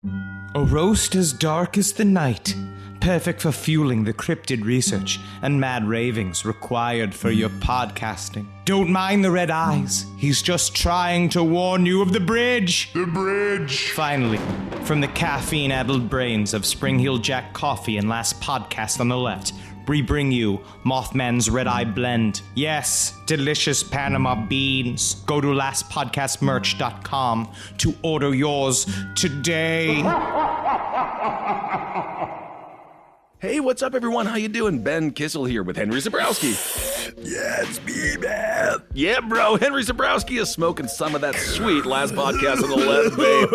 A roast as dark as the night, perfect for fueling the cryptid research and mad ravings required for your podcasting. Don't mind the red eyes, he's just trying to warn you of the bridge. The bridge. Finally, from the caffeine-addled brains of Spring Heel Jack Coffee and Last Podcast on the Left, we bring you Mothman's Red Eye Blend. Yes, delicious Panama beans. Go to lastpodcastmerch.com to order yours today. Hey, what's up, everyone? How you doing? Ben Kissel here with Henry Zabrowski. Yeah, it's me, man. Yeah, bro. Henry Zabrowski is smoking some of that sweet Last Podcast on the Left, babe.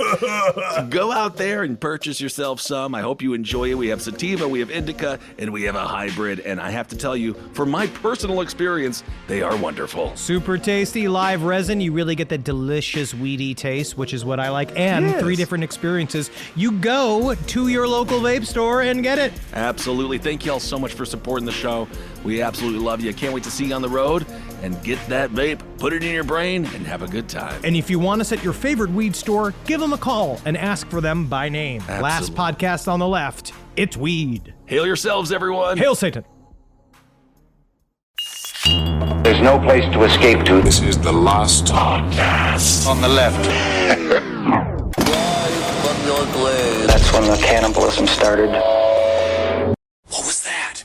So go out there and purchase yourself some. I hope you enjoy it. We have sativa, we have indica, and we have a hybrid. And I have to tell you, from my personal experience, they are wonderful. Super tasty live resin. You really get that delicious weedy taste, which is what I like. And 3 different experiences. You go to your local vape store and get it. Absolutely. Thank y'all so much for supporting the show. We absolutely love you. Can't wait to see you on the road and get that vape, put it in your brain, and have a good time. And if you want us at your favorite weed store, give them a call and ask for them by name. Absolutely. Last Podcast on the Left, it's weed. Hail yourselves, everyone. Hail Satan. There's no place to escape to. This is the Last Podcast On the Left. That's when the cannibalism started. What was that?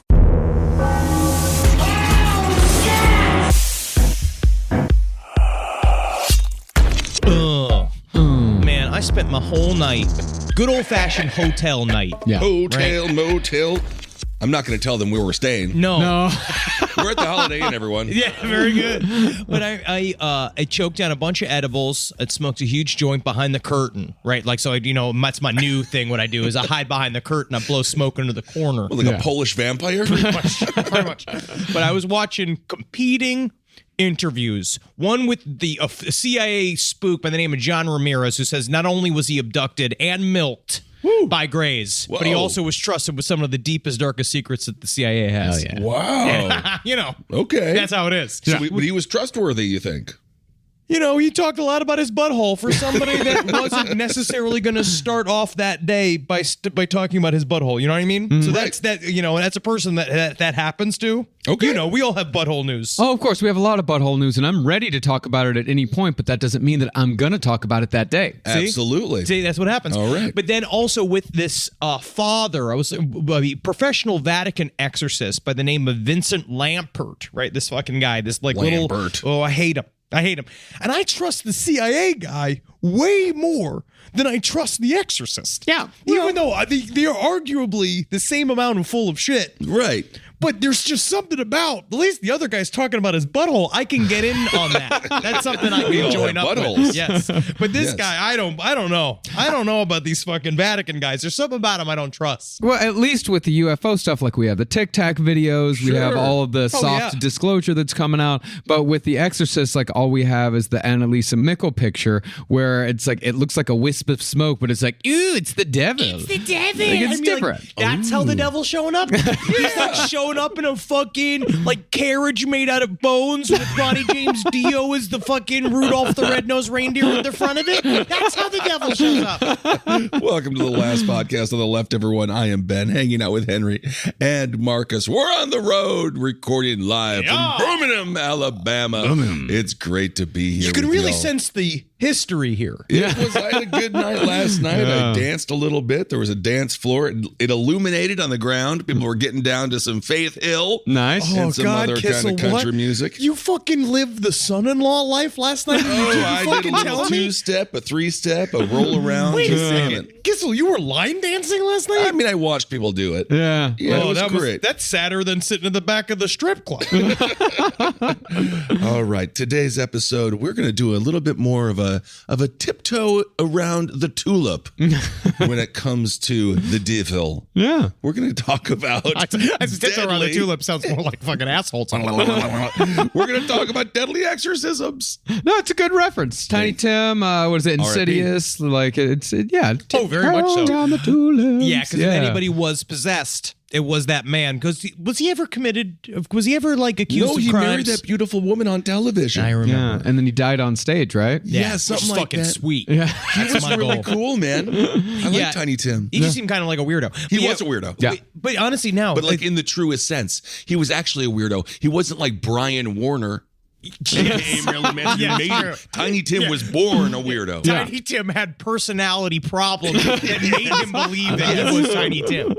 Man, I spent my whole night, good old-fashioned hotel night. Yeah. Hotel, motel. I'm not going to tell them where we're staying. No. We're at the Holiday Inn, everyone. Yeah, very good. But I choked down a bunch of edibles. I smoked a huge joint behind the curtain, right? Like, so, that's my new thing. What I do is I hide behind the curtain. I blow smoke into the corner. Like a Polish vampire? Pretty much. But I was watching competing interviews. One with the CIA spook by the name of John Ramirez, who says not only was he abducted and milked by Greys, but he also was trusted with some of the deepest, darkest secrets that the CIA has. Hell yeah. Wow. Okay. That's how it is. So but he was trustworthy, you think? He talked a lot about his butthole for somebody that wasn't necessarily going to start off that day by talking about his butthole. You know what I mean? So that's a person that happens to. Okay. We all have butthole news. Oh, of course, we have a lot of butthole news, and I'm ready to talk about it at any point, but that doesn't mean that I'm going to talk about it that day. Absolutely. See, that's what happens. All right. But then also with this father, I was a professional Vatican exorcist by the name of Vincent Lampert, right? This fucking guy, this Lampert. I hate him. And I trust the CIA guy way more than I trust the exorcist. Yeah. Even though they are arguably the same amount of full of shit. Right. But there's just something about, at least the other guy's talking about his butthole. I can get in on that. That's something I can join up buttholes. with. Yes. But this guy, I don't know. I don't know about these fucking Vatican guys. There's something about them I don't trust. Well, at least with the UFO stuff, like we have the Tic Tac videos, we have all of the soft disclosure that's coming out. But with The Exorcist, like all we have is the Anneliese Michel picture where it's like, it looks like a wisp of smoke, but it's like, ooh, it's the devil. It's the devil. Like, it's different. That's how the devil's showing up? He's not showing up in a fucking carriage made out of bones with Ronnie James Dio as the fucking Rudolph the Red-Nosed Reindeer at the front of it. That's how the devil shows up. Welcome to the Last Podcast on the Left, everyone. I am Ben, hanging out with Henry and Marcus. We're on the road, recording live from Birmingham, Alabama. It's great to be here. You can with really y'all. sense the history here. I had a good night last night. I danced a little bit. There was a dance floor. It illuminated on the ground. People were getting down to some Faith Hill. Nice. And some other Kissel, kind of country what? music. You fucking lived the son-in-law life last night? I did a little two-step, a three-step, a roll around. Wait a second. Kissel, you were line dancing last night? I mean, I watched people do it. Yeah. It was great. That's sadder than sitting in the back of the strip club. All right, today's episode, we're going to do a little bit more of a tiptoe around the tulip when it comes to the devil. Yeah. We're going to talk about Tiptoe around the tulip sounds more like fucking assholes. We're going to talk about deadly exorcisms. No, it's a good reference. Tiny Tim, what is it? Insidious. Like, Oh, very much so. Down the tulips. Yeah, because if anybody was possessed, it was that man. Because was he ever committed? Was he ever like accused No, of he crimes? married that beautiful woman on television. I remember. Yeah, and then he died on stage, right? Yeah, something which is like fucking that. sweet. Yeah. He That's was my really goal. cool, man. I like Yeah. Tiny Tim. He just seemed kind of like a weirdo. He But was a weirdo. Yeah. But honestly, now, But like in the truest sense, he was actually a weirdo. He wasn't like Brian Warner. AKA Marilyn Manson. Yeah, Made- true. Tiny Tim was born a weirdo. Tiny Tim had personality problems that made him believe that he was Tiny Tim.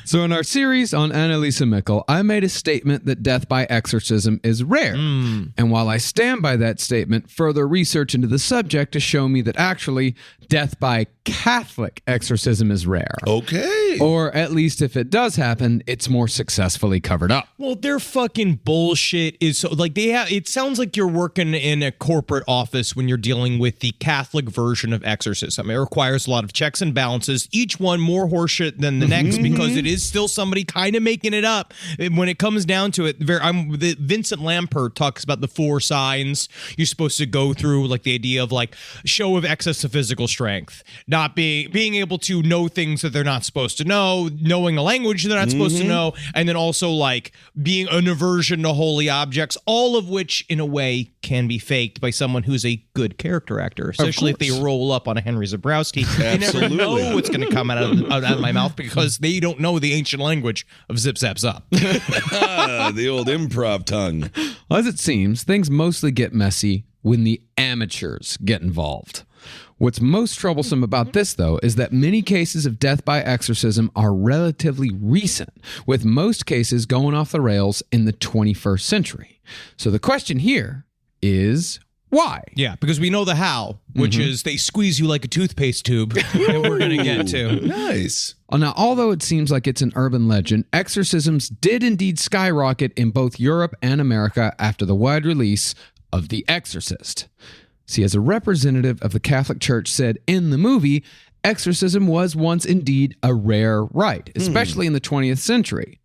So in our series on Anneliese Michel, I made a statement that death by exorcism is rare. And while I stand by that statement, further research into the subject to show me that actually death by Catholic exorcism is rare. Okay. Or at least if it does happen, it's more successfully covered up. Well, their fucking bullshit is so like they have. It sounds like you're working in a corporate office when you're dealing with the Catholic version of exorcism. It requires a lot of checks and balances, each one more horseshit than the next because it is still somebody kind of making it up. When it comes down to it, Vincent Lampert talks about the 4 signs you're supposed to go through, like the idea of like show of excess of physical strength, not being able to know things that they're not supposed to know, knowing a language they're not supposed to know, and then also like being an aversion to holy objects, all of which in a way can be faked by someone who's a good character actor, especially if they roll up on a Henry Zabrowski. They never know what's going to come out of my mouth because they don't know the ancient language of zip zap zop. The old improv tongue. As it seems, things mostly get messy when the amateurs get involved. What's most troublesome about this, though, is that many cases of death by exorcism are relatively recent, with most cases going off the rails in the 21st century. So the question here is why? Yeah, because we know the how, which is they squeeze you like a toothpaste tube that we're going to get to. Nice. Now, although it seems like it's an urban legend, exorcisms did indeed skyrocket in both Europe and America after the wide release of The Exorcist. See, as a representative of the Catholic Church said in the movie, exorcism was once indeed a rare rite, especially in the 20th century.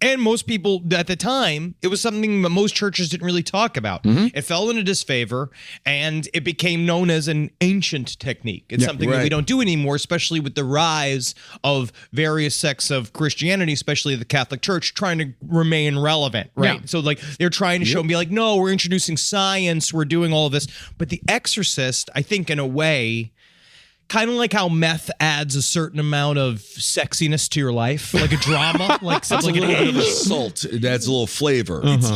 And most people at the time, it was something that most churches didn't really talk about. It fell into disfavor, and it became known as an ancient technique. It's something that we don't do anymore, especially with the rise of various sects of Christianity, especially the Catholic Church, trying to remain relevant, right? Yeah. So like they're trying to show and be like, no, we're introducing science, we're doing all of this. But The Exorcist, I think in a way, kind of like how meth adds a certain amount of sexiness to your life, like a drama, like something like an edge. Salt. That's a little flavor. It's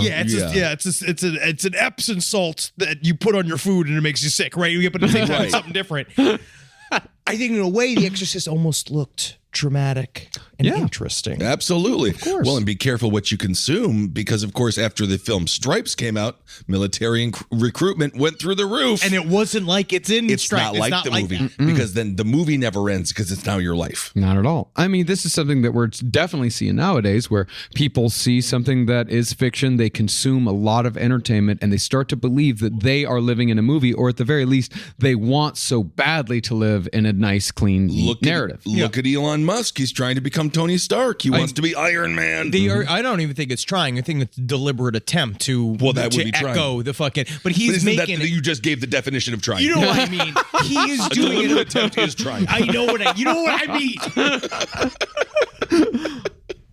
an Epsom salt that you put on your food and it makes you sick, right? You get, but at the same time, it's something different. I think in a way, The Exorcist almost looked dramatic and interesting. Absolutely. Of course. Well, and be careful what you consume because, of course, after the film Stripes came out, military recruitment went through the roof. And it wasn't like it's in it's Stripes. not like the movie because then the movie never ends because it's now your life. Not at all. I mean, this is something that we're definitely seeing nowadays where people see something that is fiction, they consume a lot of entertainment, and they start to believe that they are living in a movie, or at the very least, they want so badly to live in a nice, clean narrative. Look at Elon Musk. He's trying to become Tony Stark. He wants to be Iron Man. I don't even think it's trying. I think it's a deliberate attempt to, that would be echo trying. the fucking. But he's making it. You just gave the definition of trying. You know what I mean? He is A doing deliberate it. attempt is trying. You know what I mean?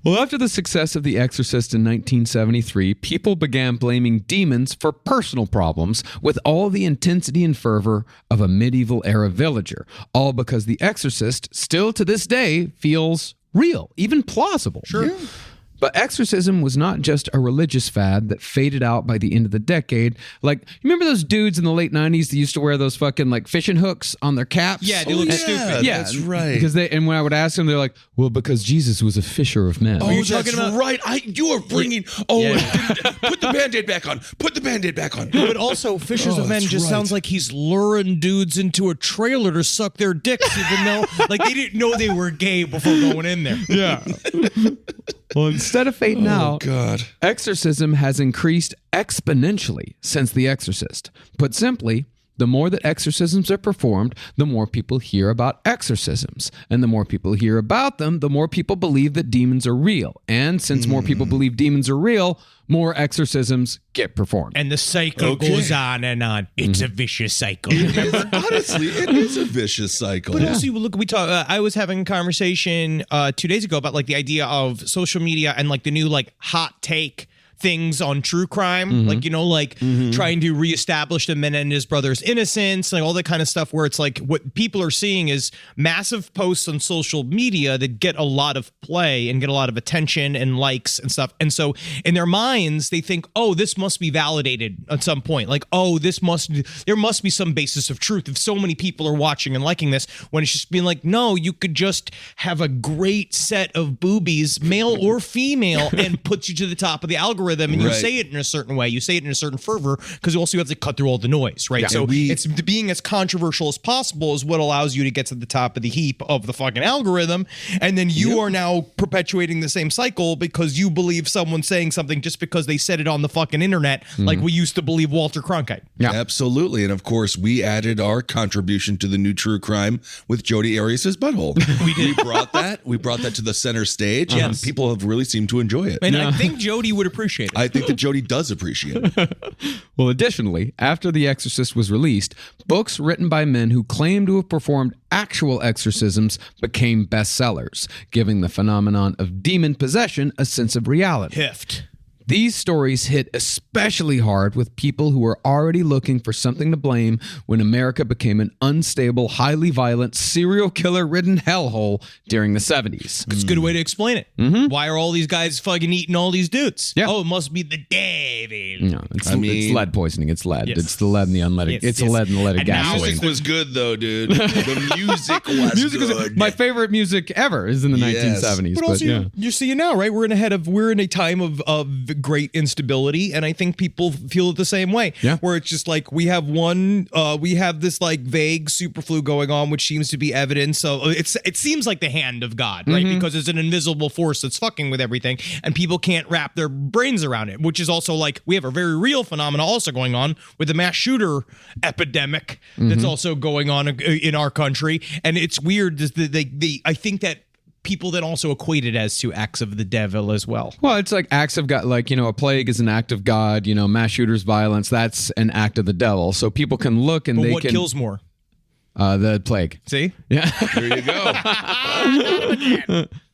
Well, after the success of The Exorcist in 1973, people began blaming demons for personal problems with all the intensity and fervor of a medieval era villager, all because The Exorcist still to this day feels real, even plausible. Sure. Yeah. But exorcism was not just a religious fad that faded out by the end of the decade. Like, you remember those dudes in the late 90s that used to wear those fucking like fishing hooks on their caps? Yeah, they look stupid. Yeah, that's right. Because when I would ask them, they're like, well, because Jesus was a fisher of men. Oh, that's right. You are bringing. Put the Band-Aid back on. Put the Band-Aid back on. But also, Fishers of Men just sounds like he's luring dudes into a trailer to suck their dicks, even though like they didn't know they were gay before going in there. Yeah. Well, instead of fading out, God. exorcism has increased exponentially since The Exorcist. Put simply, the more that exorcisms are performed, the more people hear about exorcisms. And the more people hear about them, the more people believe that demons are real. And since more people believe demons are real, more exorcisms get performed. And the cycle goes on and on. It's a vicious cycle. Honestly, it is a vicious cycle. But also, look, we talk. I was having a conversation 2 days ago about like the idea of social media and like the new like hot take things on true crime, like, you know, like trying to reestablish the Menendez brothers' innocence, like all that kind of stuff, where it's like what people are seeing is massive posts on social media that get a lot of play and get a lot of attention and likes and stuff. And so in their minds, they think, oh, this must be validated at some point. Like, oh, there must be some basis of truth if so many people are watching and liking this, when it's just being like, no, you could just have a great set of boobies, male or female, and puts you to the top of the algorithm. And you say it in a certain way, you say it in a certain fervor, because you also have to cut through all the noise, right? Yeah. So it's being as controversial as possible is what allows you to get to the top of the heap of the fucking algorithm. And then you are now perpetuating the same cycle because you believe someone's saying something just because they said it on the fucking internet, like we used to believe Walter Cronkite. Yeah, absolutely. And of course, we added our contribution to the new true crime with Jodi Arias' butthole. We brought that to the center stage, and people have really seemed to enjoy it. And I think Jodi would appreciate it. I think that Jodi does appreciate it. Well, additionally, after The Exorcist was released, books written by men who claimed to have performed actual exorcisms became bestsellers, giving the phenomenon of demon possession a sense of reality. Hift. These stories hit especially hard with people who were already looking for something to blame when America became an unstable, highly violent, serial killer-ridden hellhole during the 70s. It's a good way to explain it. Why are all these guys fucking eating all these dudes? Yeah. Oh, it must be the devil. No, it's lead poisoning. It's lead. Yes. It's the lead and the unleaded. It's the lead and the leaded And now The gasoline. music was good, though, dude. The music was good. My favorite music ever is in the 1970s. But also, you're seeing now, right? We're in a time of great instability, and I think people feel it the same way. Yeah. Where it's just like we have this like vague superflu going on, which seems to be evidence. So it seems like the hand of God, right? Because it's an invisible force that's fucking with everything, and people can't wrap their brains around it. Which is also like we have a very real phenomena also going on with the mass shooter epidemic that's also going on in our country, and it's weird. I think that people then also equate it as to acts of the devil as well. Well, it's like acts of God, like, you know, a plague is an act of God, you know, mass shooters, violence, that's an act of the devil. So people can look and But they what can... kills more? The plague. See? Yeah. There you go.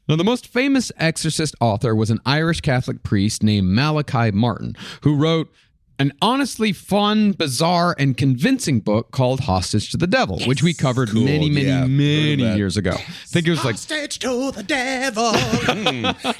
Now, the most famous exorcist author was an Irish Catholic priest named Malachi Martin, who wrote an honestly fun, bizarre, and convincing book called Hostage to the Devil, which we covered many years ago. I think it was like... Hostage to the devil.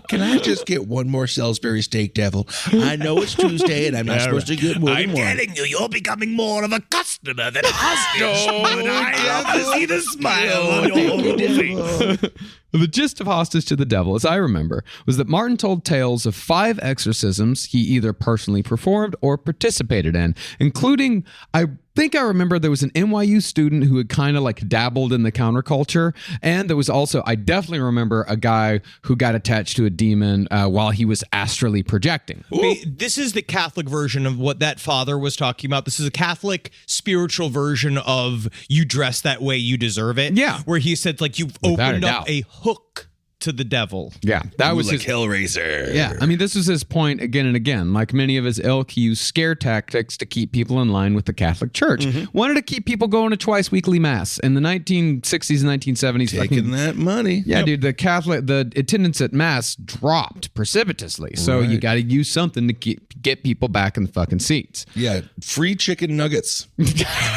Can I just get one more Salisbury steak, devil? I know it's Tuesday and I'm not supposed to get more than one. I'm telling you, you're becoming more of a customer than a hostage. But I love to see the smile on your face. The gist of Hostage to the Devil, as I remember, was that Martin told tales of 5 exorcisms he either personally performed or participated in, including, I think I remember there was an NYU student who had kind of like dabbled in the counterculture, and there was also, I definitely remember a guy who got attached to a demon while he was astrally projecting. This is the Catholic version of what that father was talking about. This is a Catholic spiritual version of you dress that way, you deserve it. Yeah. Where he said like you've Without opened a up doubt. a hook to the devil. Yeah, that was like his... Hellraiser. Yeah, I mean, this was his point again and again. Like many of his ilk, he used scare tactics to keep people in line with the Catholic Church. Wanted to keep people going to twice weekly mass. In the 1960s and 1970s, Taking that money. yeah, dude, the attendance at mass dropped precipitously. So you got to use something to get people back in the fucking seats. Yeah, free chicken nuggets.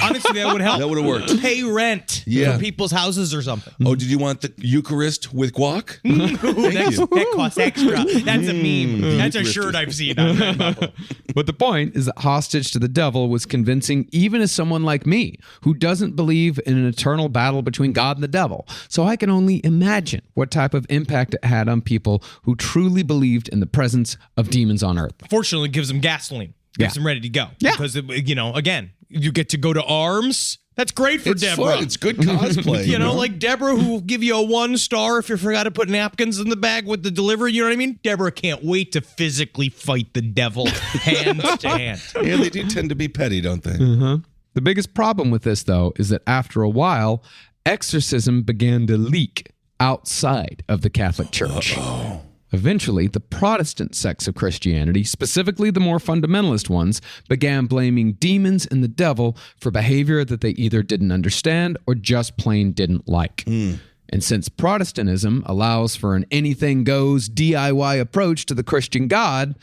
Honestly, that would help. That would have worked. Pay rent for people's houses or something. Oh, did you want the Eucharist with guac? That costs extra. That's a meme. That's a shirt I've seen. But the point is that Hostage to the Devil was convincing even as someone like me, who doesn't believe in an eternal battle between God and the devil. So I can only imagine what type of impact it had on people who truly believed in the presence of demons on earth. Fortunately, it gives them gasoline. Gives them ready to go. Yeah. Because, again, you get to go to arms. That's great for It's Deborah. fun. It's good cosplay. You know, like Deborah, who will give you a 1 star if you forgot to put napkins in the bag with the delivery. You know what I mean? Deborah can't wait to physically fight the devil hand to hand. Yeah, they do tend to be petty, don't they? The biggest problem with this, though, is that after a while, exorcism began to leak outside of the Catholic Church. Eventually, the Protestant sects of Christianity, specifically the more fundamentalist ones, began blaming demons and the devil for behavior that they either didn't understand or just plain didn't like. And since Protestantism allows for an anything-goes DIY approach to the Christian God,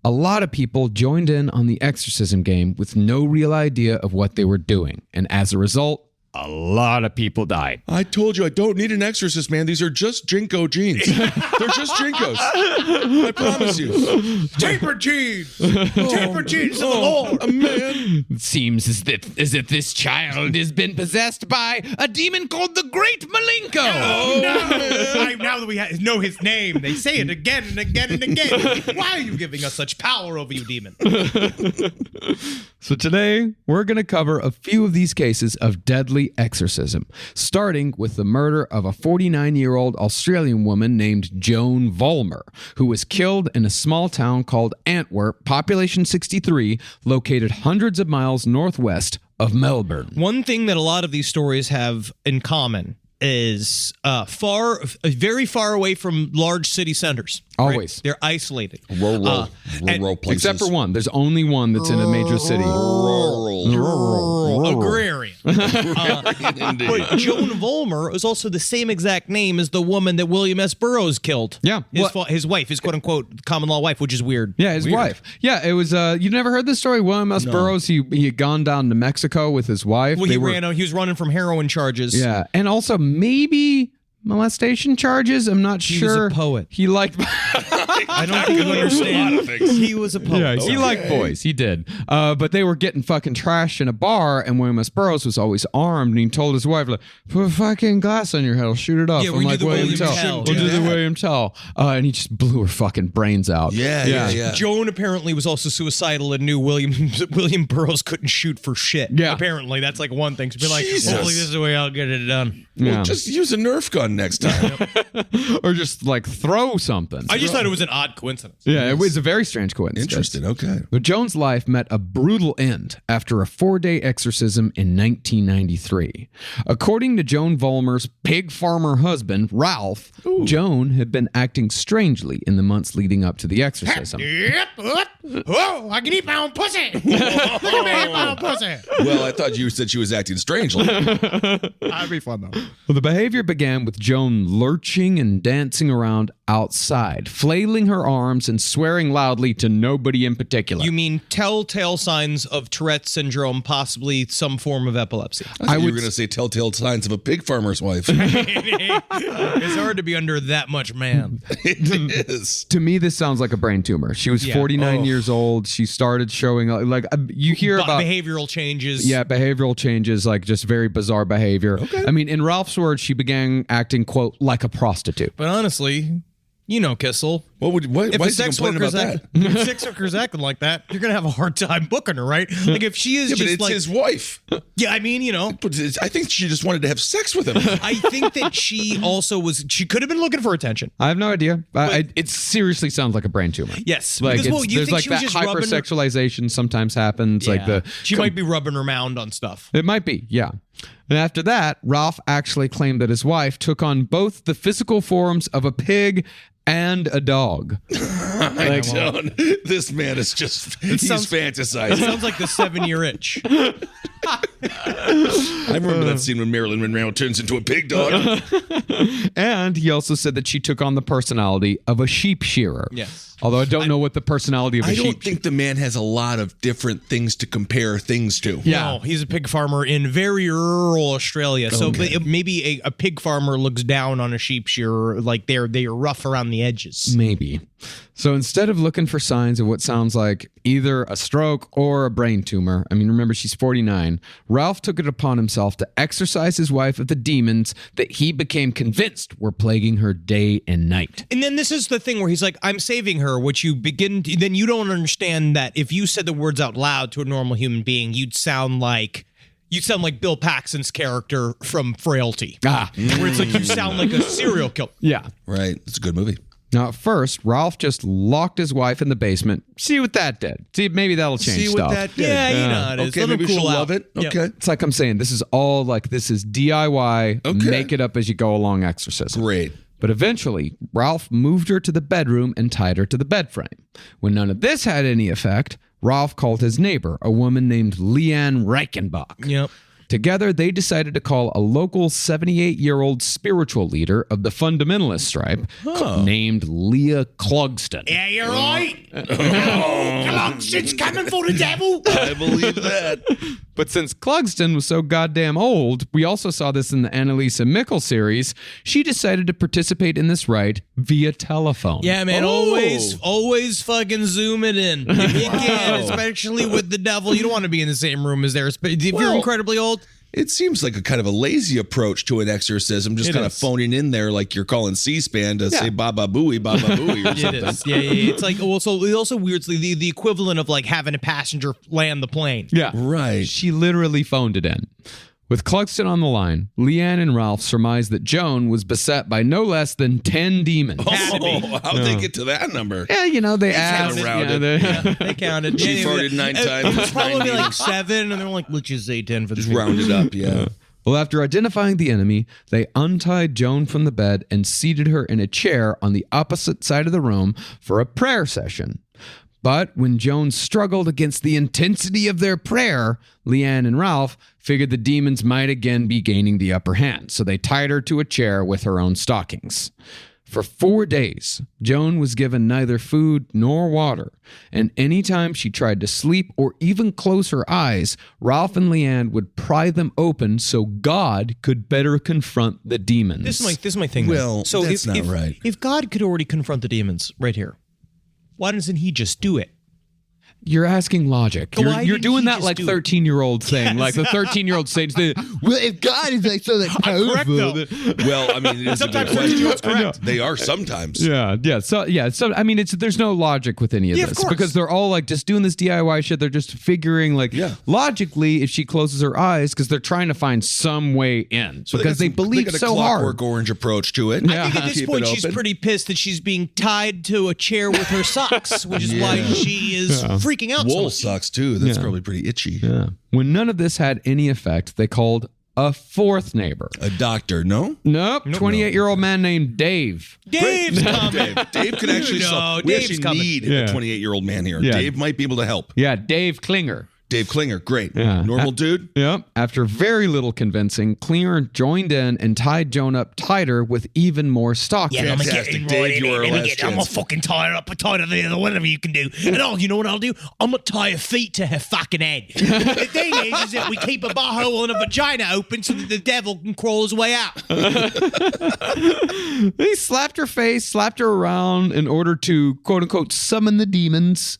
a lot of people joined in on the exorcism game with no real idea of what they were doing. And as a result, a lot of people died. I told you I don't need an exorcist, man. These are just Jinko jeans. They're just Jinkos. I promise you. Taper jeans! Taper jeans of the Lord! Man. It seems as if this child has been possessed by a demon called the Great Malenko. Now that we know his name, they say it again and again and again. Why are you giving us such power over you, demon? So today, we're going to cover a few of these cases of deadly exorcism, starting with the murder of a 49-year-old Australian woman named Joan Vollmer, who was killed in a small town called Antwerp, population 63, located hundreds of miles northwest of Melbourne. One thing that a lot of these stories have in common is very far away from large city centers. Always. Right? They're isolated. Rural places. Except for one. There's only one that's in a major city. Agrarian. But Joan Vollmer is also the same exact name as the woman that William S. Burroughs killed. Yeah. His wife, his quote-unquote common law wife, which is weird. Yeah, his wife. Yeah, it was, you've never heard this story? William S. Burroughs, he had gone down to Mexico with his wife. Well, he was running from heroin charges. Yeah, and also maybe molestation charges. I'm not sure. He was a poet. He liked... I don't think you understand. He was a poet. Yeah, he liked boys. He did. But they were getting fucking trashed in a bar, and William S. Burroughs was always armed, and he told his wife, like, put a fucking glass on your head, I'll shoot it off. Yeah, I'm like, William Tell. We'll do the William Tell. And he just blew her fucking brains out. Yeah. Joan apparently was also suicidal and knew William Burroughs couldn't shoot for shit. Yeah. Apparently, that's like one thing. To be like, Jesus. hopefully this is the way I'll get it done. Yeah. Well, just use a Nerf gun next time. Or just, like, throw something. I just thought it was an odd coincidence. Yeah, it was a very strange coincidence. Interesting. Okay. But Joan's life met a brutal end after a 4-day exorcism in 1993. According to Joan Vollmer's pig farmer husband, Ralph, Joan had been acting strangely in the months leading up to the exorcism. Yep. Whoa, I can eat my own pussy. Look at me eat my own pussy. Well, I thought you said she was acting strangely. That'd be fun, though. Well, the behavior began with Joan lurching and dancing around outside, flailing her arms and swearing loudly to nobody in particular. You mean telltale signs of Tourette's syndrome, possibly some form of epilepsy? I thought you were going to say telltale signs of a pig farmer's wife. It's hard to be under that much man. It is. To me, this sounds like a brain tumor. She was 49 years old. She started showing, like, you hear about behavioral changes. Yeah, behavioral changes, like just very bizarre behavior. Okay. I mean, in Ralph's words, she began acting, quote, like a prostitute. But honestly, you know, Kissel. Why is he complaining about that? If a sex worker's acting like that, you're gonna have a hard time booking her, right? Like if she is Yeah, but just it's like his wife. yeah, I mean, you know, But I think she just wanted to have sex with him. I think that she could have been looking for attention. I have no idea. It seriously sounds like a brain tumor. Yes, Like because you there's think like she was that just rubbing her- hypersexualization sometimes happens. Like she might be rubbing her mound on stuff. It might be, yeah. And after that, Ralph actually claimed that his wife took on both the physical forms of a pig and a dog. This man is just, he's It fantasizing. sounds like the 7-year itch. I remember that scene when Marilyn Monroe turns into a pig dog. And he also said that she took on the personality of a sheep shearer. Yes. Although I don't know what the personality of a I sheep. don't think the man has a lot of different things to compare things to. Yeah. No, he's a pig farmer in very rural Australia. So maybe a pig farmer looks down on a sheep shearer, like they're rough around the edges. Maybe. So instead of looking for signs of what sounds like either a stroke or a brain tumor, I mean, remember, she's 49, Ralph took it upon himself to exorcise his wife of the demons that he became convinced were plaguing her day and night. And then this is the thing where he's like, I'm saving her, which you begin to, then you don't understand that if you said the words out loud to a normal human being, you'd sound like Bill Paxton's character from Frailty. Ah. Where it's like you sound like a serial killer. Yeah. Right. It's a good movie. Now, at first, Ralph just locked his wife in the basement. See what that did. See, maybe that'll change See stuff. what that did. Yeah, you know how it is. Okay, Let 'em maybe she'll cool out. love it. Yep. Okay. It's like I'm saying, this is DIY, Okay. make it up as you go along exorcism. Great. But eventually, Ralph moved her to the bedroom and tied her to the bed frame. When none of this had any effect, Ralph called his neighbor, a woman named Leanne Reichenbach. Yep. Together, they decided to call a local 78-year-old spiritual leader of the fundamentalist stripe named Leah Clugston. Yeah, you're right. Clugston's coming for the devil. I believe that. But since Clugston was so goddamn old, we also saw this in the Anneliese Michel series, she decided to participate in this rite via telephone. Yeah, man, always fucking zoom it in. If you can, especially with the devil. You don't want to be in the same room as there. If you're incredibly old. It seems like a kind of a lazy approach to an exorcism, just kind of phoning in there like you're calling C-SPAN to say Baba Booey or something. It is. Yeah. It's like also weirdly the equivalent of like having a passenger land the plane. Yeah. Right. She literally phoned it in. With Clugston on the line, Leanne and Ralph surmised that Joan was beset by no less than 10 demons. Oh, how'd they get to that number? Yeah, they asked. counted. They counted. She farted 9 times. It's probably 90. like 7, and they're like, let's just say 10 for the Just round it up, yeah. Well, after identifying the enemy, they untied Joan from the bed and seated her in a chair on the opposite side of the room for a prayer session. But when Joan struggled against the intensity of their prayer, Leanne and Ralph figured the demons might again be gaining the upper hand, so they tied her to a chair with her own stockings. For 4 days, Joan was given neither food nor water, and anytime she tried to sleep or even close her eyes, Ralph and Leanne would pry them open so God could better confront the demons. This is my thing. Well, so that's not right. If God could already confront the demons right here, why doesn't he just do it? You're asking logic. Why You're didn't doing he that just like do it? 13-year-old thing. Like the 13-year-old saying, well, if God is like so that correct, though. Well, I mean, it is Sometimes a good question. that's correct. They are sometimes. Yeah. So I mean, there's no logic with any of Yeah, of this course. because they're all like just doing this DIY shit. They're just figuring like logically if she closes her eyes because they're trying to find some way in because they believe got a so Clockwork hard. Orange approach to it. I think at this Keep point it she's open. pretty pissed that she's being tied to a chair with her socks, which is why she is freaking out so Wool much. sucks too. That's probably pretty itchy. Yeah. When none of this had any effect, they called a fourth neighbor. A doctor, no? Nope. 28-year-old man named Dave. Dave's coming. Dave could actually No, solve. We Dave's actually coming. need Yeah. a 28-year-old man here. Yeah. Dave might be able to help. Yeah, Dave Klinger. Dave Klinger, great. Yeah. Normal dude. Yep. After very little convincing, Klinger joined in and tied Joan up tighter with even more stockings. Yeah, I'm gonna get Fantastic. in Dave, right you in are it. our Let me last get- I'm gonna chance. fucking tie her up tighter than whatever you can do. And you know what I'll do? I'm gonna tie her feet to her fucking head. The thing is that we keep a butthole and a vagina open so that the devil can crawl his way out. He slapped her face, slapped her around in order to, quote unquote, summon the demons.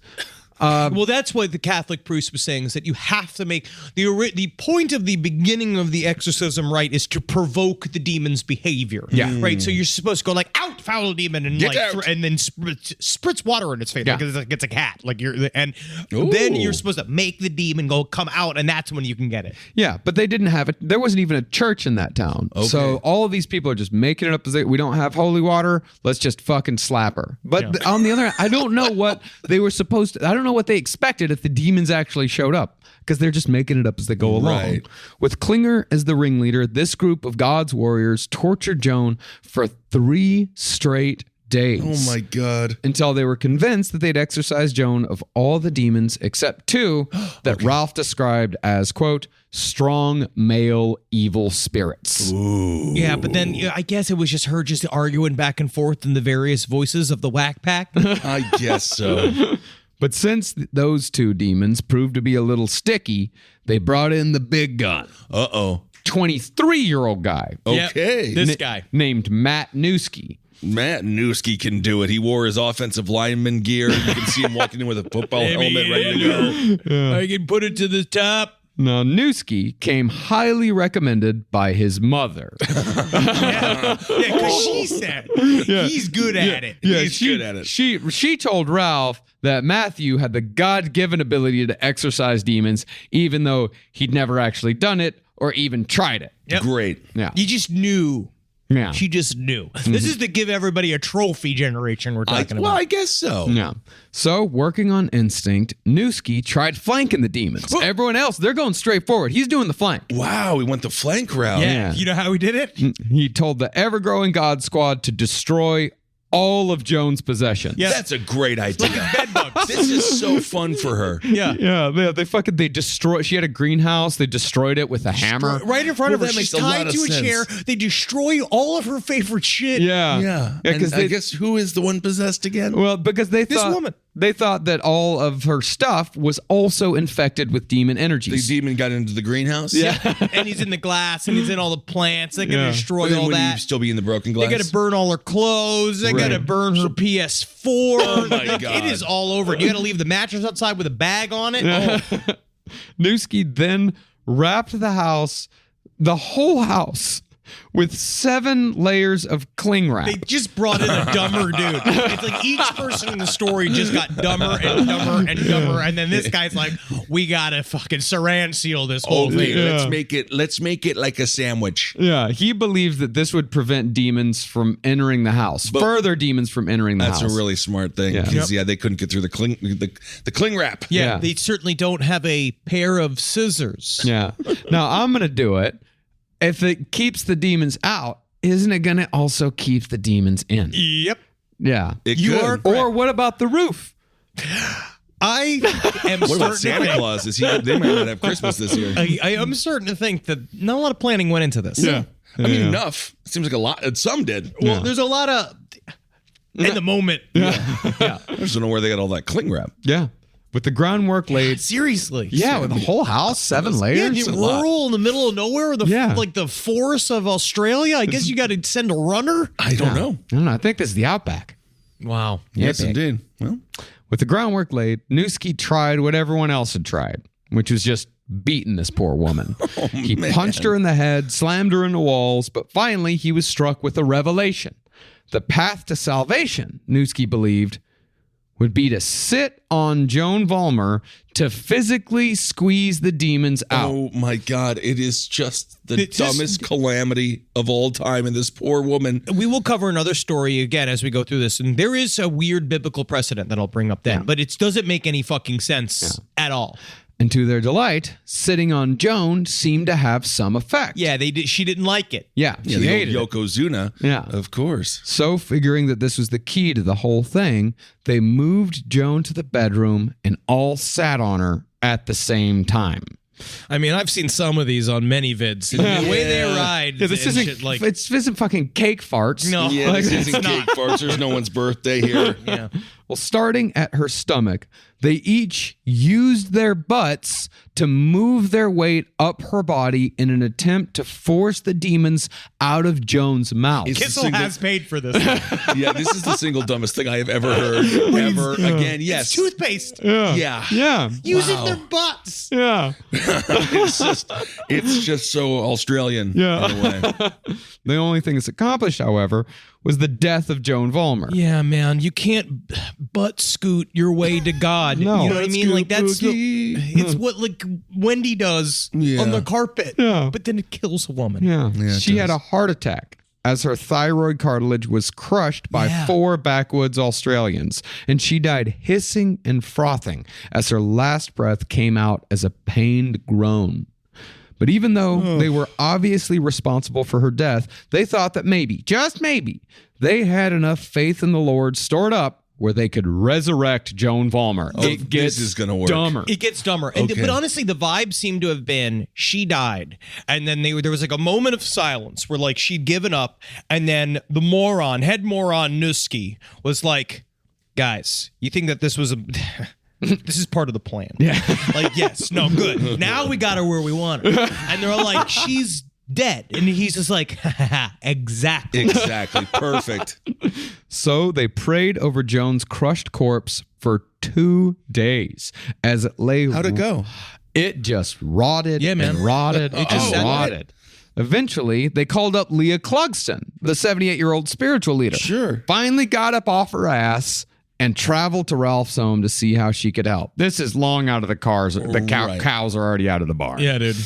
Well, that's what the Catholic priest was saying, is that you have to make the point of the beginning of the exorcism rite is to provoke the demon's behavior. Yeah. Right. So you're supposed to go like, out, foul demon, and Get like out. and then spritz water in its face, Yeah. like it's a cat. Like then Ooh. you're supposed to make the demon come out, and that's when you can get it. Yeah, but they didn't have it. There wasn't even a church in that town. So all of these people are just making it up as we don't have holy water. Let's just fucking slap her. But on the other hand, I don't know what they were supposed to. I don't know what they expected if the demons actually showed up because they're just making it up as they go along. Right. With Klinger as the ringleader, this group of God's warriors tortured Joan for 3 straight days. Oh my God. Until they were convinced that they'd exorcised Joan of all the demons except 2 that Ralph described as, quote, strong male evil spirits. Yeah, but then I guess it was just her just arguing back and forth in the various voices of the whack pack. I guess so. But since those 2 demons proved to be a little sticky, they brought in the big gun. Uh-oh. 23-year-old guy Okay. This guy. named Matt Newski. Matt Newski can do it. He wore his offensive lineman gear. You can see him walking in with a football helmet ready to go. I can put it to the top. Now, Newski came highly recommended by his mother. Yeah, because she said he's good at it. He's good at it. She told Ralph that Matthew had the God-given ability to exorcise demons, even though he'd never actually done it or even tried it. Yep. Great. Yeah. You just knew Yeah. She just knew. This is to give everybody a trophy generation we're talking Well, about. I guess so. Yeah. So, working on instinct, Newski tried flanking the demons. Everyone else, they're going straight forward. He's doing the flank. Wow, we went the flank route. Yeah. You know how he did it? He told the ever-growing God Squad to destroy all of Joan's possessions. Yeah. That's a great idea. Bed bugs. This is so fun for her. Yeah. Yeah, they destroyed. She had a greenhouse. They destroyed it with a hammer. Right in front of Well, her. that She's makes a lot tied of to a sense. chair. They destroy all of her favorite shit. Yeah, Yeah. because And I guess who is the one possessed again? well, because they This thought woman. they thought that all of her stuff was also infected with demon The energies. demon got into the greenhouse? Yeah. And he's in the glass and he's in all the plants. They're going to destroy But then all wouldn't that. you still be in the broken glass? They got to burn all her clothes. They got to burn her PS4. Oh my Like, God. It is all over. You got to leave the mattress outside with a bag on it. Oh. Newski then wrapped the whole house, with 7 layers of cling wrap. They just brought in a dumber dude. It's like each person in the story just got dumber and dumber and dumber, and then this guy's like, "We gotta fucking saran seal this whole Okay, thing." let's make it like a sandwich. Yeah, he believes that this would prevent demons from entering the house. Further demons from entering the That's house. a really smart thing. Yeah. Because they couldn't get through the cling wrap. Yeah, Yeah. they certainly don't have a pair of scissors. Yeah. Now I'm gonna do it. If it keeps the demons out, isn't it gonna also keep the demons in? Yep. Yeah. It You could. are- Or what about the roof? I am What about starting to Santa think. Claus? They might not have Christmas this year. I am starting to think that not a lot of planning went into this. I mean, enough. It seems like a lot. Some did. Well, there's a lot of in the moment. I just don't know where they got all that cling wrap. Yeah. With the groundwork laid. Seriously. Yeah, with the whole house, 7 layers. Yeah, rural in the middle of nowhere, like the forests of Australia. I guess you got to send a runner. I don't know. I don't know. I think this is the outback. Wow. Yes, Epic. indeed. Well, With the groundwork laid, Newski tried what everyone else had tried, which was just beating this poor woman. He punched her in the head, slammed her into walls, but finally he was struck with a revelation. The path to salvation, Newski believed, would be to sit on Joan Vollmer to physically squeeze the demons out. oh my God. It is just the It's just- dumbest calamity of all time. And this poor woman. We will cover another story again as we go through this. And there is a weird biblical precedent that I'll bring up then, but it doesn't make any fucking sense at all. And to their delight, sitting on Joan seemed to have some effect. Yeah, she didn't like it. Yeah, Yeah, she the hated it. old Yokozuna. Yeah. Of course. So, figuring that this was the key to the whole thing, they moved Joan to the bedroom and all sat on her at the same time. I mean, I've seen some of these on many vids. And the way they ride, Yeah, this and isn't shit, like this isn't fucking cake farts. no, Yeah, this it's isn't not. cake farts. There's no one's birthday here. Yeah. Well, starting at her stomach, they each used their butts to move their weight up her body in an attempt to force the demons out of Joan's mouth. It's Kissel single- has paid for this. Yeah, this is the single dumbest thing I have ever heard. Ever again. Yes. Toothpaste. Yeah. Yeah. Using their butts. Yeah. It's just so Australian Yeah. in a way. The only thing that's accomplished, however, was the death of Joan Vollmer. Yeah, man, you can't butt scoot your way to God. No. You know what I mean? Like that's Boogie. it's what like Wendy does Yeah. on the carpet. Yeah. But then it kills a woman. Yeah. it She does. had a heart attack as her thyroid cartilage was crushed by Yeah. 4 backwoods Australians, and she died hissing and frothing as her last breath came out as a pained groan. But even though they were obviously responsible for her death, they thought that maybe, just maybe, they had enough faith in the Lord stored up where they could resurrect Joan Vollmer. It gets this is gonna work. dumber. It gets dumber. And, Okay. but honestly, the vibe seemed to have been she died. And then there was like a moment of silence where like she'd given up. And then the head moron Newski was like, guys, you think that this was a... This is part of the plan. Yeah. Like, yes, no, good. Now we got her where we want her. And they're all like, she's dead. And he's just like, exactly. Exactly. Perfect. So they prayed over Joan's crushed corpse for 2 days as it lay. How'd it go? It just rotted Yeah, man. and rotted It just and sat rotted. Eventually, they called up Leah Clugston, the 78-year-old spiritual leader. Sure. Finally got up off her ass and traveled to Ralph's home to see how she could help. This is long out of the cars. The Right. cows are already out of the barn. Yeah, dude.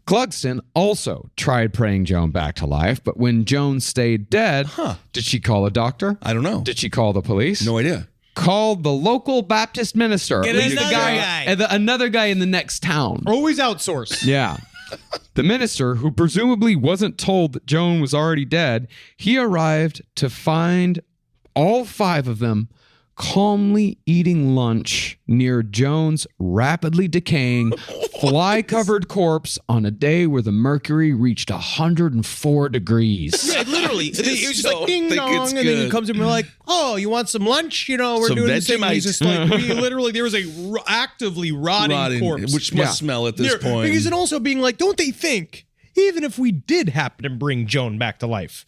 Clugston also tried praying Joan back to life, but when Joan stayed dead, did she call a doctor? I don't know. Did she call the police? No idea. Called the local Baptist minister. Get At least another guy. and another guy in the next town. Always outsource. Yeah. The minister, who presumably wasn't told that Joan was already dead, he arrived to find all 5 of them calmly eating lunch near Joan's rapidly decaying, fly-covered corpse on a day where the mercury reached 104 degrees. Yeah, literally. It was just so like ding think dong, it's and then he good. comes in and we're like, "Oh, you want some lunch? You know, we're Some doing this thing." And he's Vegemite. just like, we literally, there was a actively rotting corpse, which must smell at this point. Because it also being like, don't they think even if we did happen to bring Joan back to life,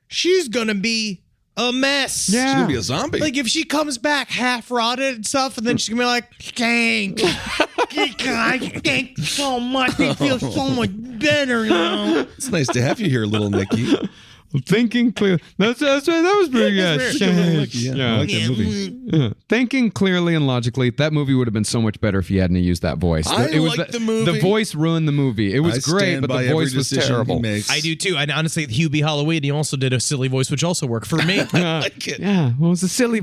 she's gonna be a mess. She's gonna be a zombie. Like if she comes back half rotted and stuff, and then she's gonna be like, "Stink, I stink so much. I feel so much better now." It's nice to have you here, little Nicky. Thinking clearly. That was pretty good. Yeah, I like that movie. Yeah. Thinking clearly and logically, that movie would have been so much better if he hadn't used that voice. I It was like the movie. The voice ruined the movie. It was I great, stand but by the every voice was decision terrible. he makes. I do too. And honestly, Hubie Halloween, he also did a silly voice, which also worked for me. Yeah, well, it was a silly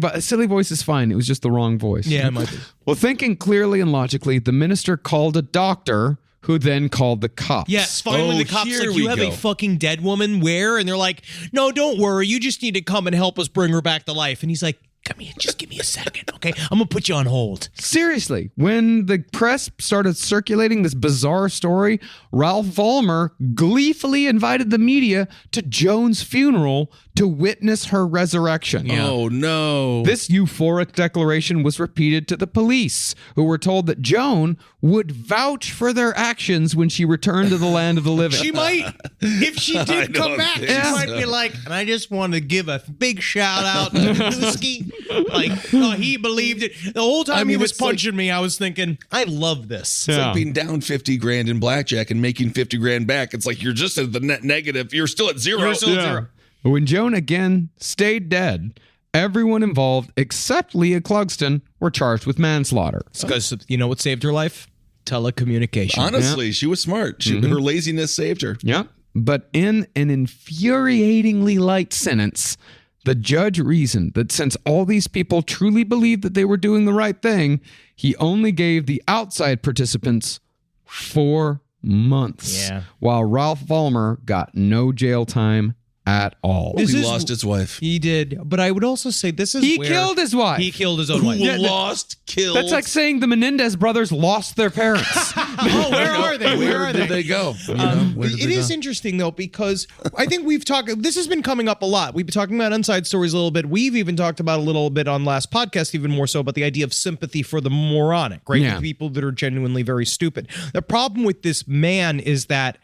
voice is fine. It was just the wrong voice. Yeah, it might be. Well, thinking clearly and logically, the minister called a doctor who then called the cops. Yes, finally the cops here like, we "You have go. a fucking dead woman where?" And they're like, "No, don't worry. You just need to come and help us bring her back to life." And he's like, "Come here, just give me a second, okay? I'm gonna put you on hold." Seriously, when the press started circulating this bizarre story, Ralph Vollmer gleefully invited the media to Joan's funeral to witness her resurrection. Oh no! This euphoric declaration was repeated to the police, who were told that Joan would vouch for their actions when she returned to the land of the living. She might, if she did come don't back, she think might be like, "And I just want to give a big shout out to Dusky." Like, oh, he believed it. The whole time he was it's like- punching me, I was thinking, I love this. It's like being down 50 grand in blackjack and making 50 grand back. It's like you're just at the net negative. You're still at zero. You're still at zero. When Joan again stayed dead, everyone involved except Leah Clugston were charged with manslaughter. Because you know what saved her life? Telecommunication. Honestly, she was smart. Her laziness saved her. Yeah. But in an infuriatingly light sentence, the judge reasoned that since all these people truly believed that they were doing the right thing, he only gave the outside participants 4 months. Yeah. While Ralph Vollmer got no jail time at all. This He is- lost his wife. He did. But I would also say this is He where killed his wife. He killed his own wife. Killed. That's like saying the Menendez brothers lost their parents. Oh, where are they? Where did they go? You know, where did It they is go? interesting though, because I think we've talked, this has been coming up a lot. We've been talking about Inside Stories a little bit. We've even talked about a little bit on last podcast, even more so about the idea of sympathy for the moronic, right? Yeah. The people that are genuinely very stupid. The problem with this man is that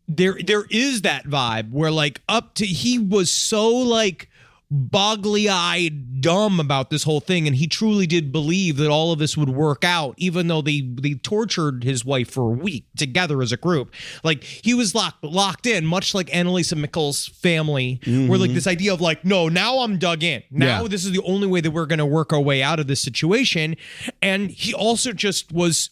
there is that vibe where like he was so like boggly-eyed dumb about this whole thing, and he truly did believe that all of this would work out, even though they tortured his wife for a week together as a group. Like he was locked in, much like Anneliese Michel's family, where like this idea of like, no, now I'm dug in. Now this is the only way that we're going to work our way out of this situation. And he also was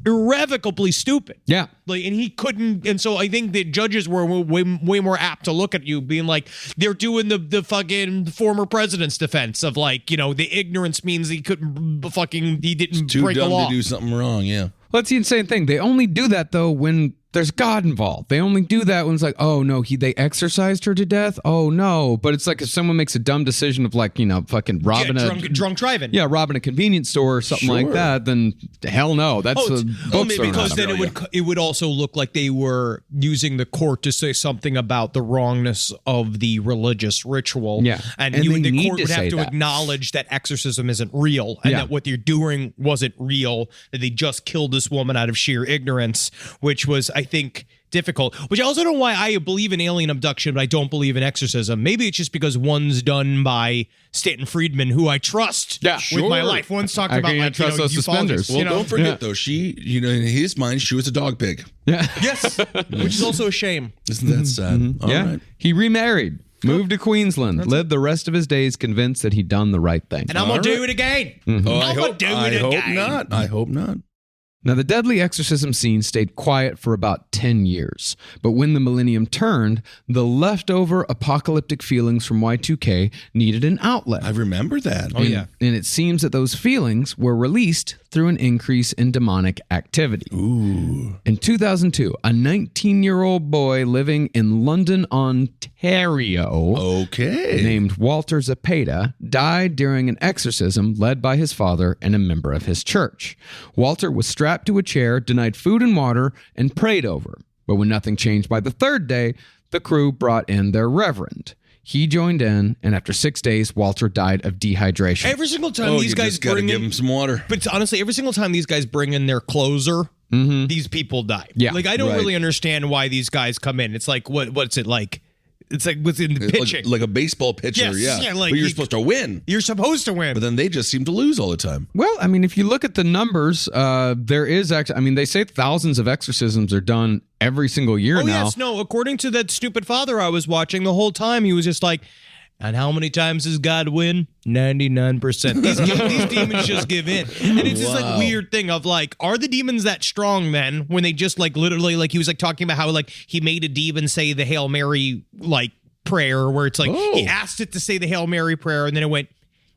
irrevocably stupid. Yeah. Like, and he couldn't, and so I think that judges were way more apt to look at you being like, they're doing the fucking former president's defense of like, you know, the ignorance means he didn't Too break the dumb law. to do something wrong. Yeah. Well, that's the insane thing. They only do that though when there's God involved. They only do that when it's like, oh no, they exorcised her to death. Oh no. But it's like if someone makes a dumb decision of like, you know, fucking robbing drunk driving. Yeah, robbing a convenience store or something like that, then hell no. That's because then it would also look like they were using the court to say something about the wrongness of the religious ritual. Yeah. And And they the need court to would have say to that. acknowledge that exorcism isn't real and that what they're doing wasn't real, that they just killed this woman out of sheer ignorance, which was, I think, difficult. Which I also don't know why I believe in alien abduction, but I don't believe in exorcism. Maybe it's just because one's done by Stanton Friedman, who I trust with my life. One's talked about like, trust those suspenders. Well, don't forget though, she, you know, in his mind, she was a dog pig. Yeah. Yes, which is also a shame. Isn't that sad? All Yeah. right. He remarried, moved to Queensland, lived the rest of his days convinced that he'd done the right thing. And I'm going to do it again. Oh, I'm going to do it I hope again. not. I hope not. Now, the deadly exorcism scene stayed quiet for about 10 years, but when the millennium turned, the leftover apocalyptic feelings from Y2K needed an outlet. I remember that. And it seems that those feelings were released through an increase in demonic activity. Ooh. In 2002, a 19-year-old boy living in London, Ontario, named Walter Zepeda, died during an exorcism led by his father and a member of his church. Walter was strapped to a chair, denied food and water, and prayed over. But when nothing changed by the third day, the crew brought in their reverend. He joined in, and after 6 days, Walter died of dehydration. Every single time these guys got to bring give in, him some water. but honestly, every single time these guys bring in their closer, these people die. Yeah, like I don't really understand why these guys come in. It's like what's it like? It's like what's in the pitching, like a baseball pitcher. Yes, yeah, like but you're supposed to win. You're supposed to win. But then they just seem to lose all the time. Well, I mean, if you look at the numbers, there is actually, I mean, they say thousands of exorcisms are done every single year now. Yes, no. According to that stupid father I was watching the whole time, he was just like, and how many times does God win? 99%. These demons just give in. And it's this like weird thing of like, are the demons that strong then when they just like literally like he was like talking about how like he made a demon say the Hail Mary like prayer where it's like he asked it to say the Hail Mary prayer and then it went,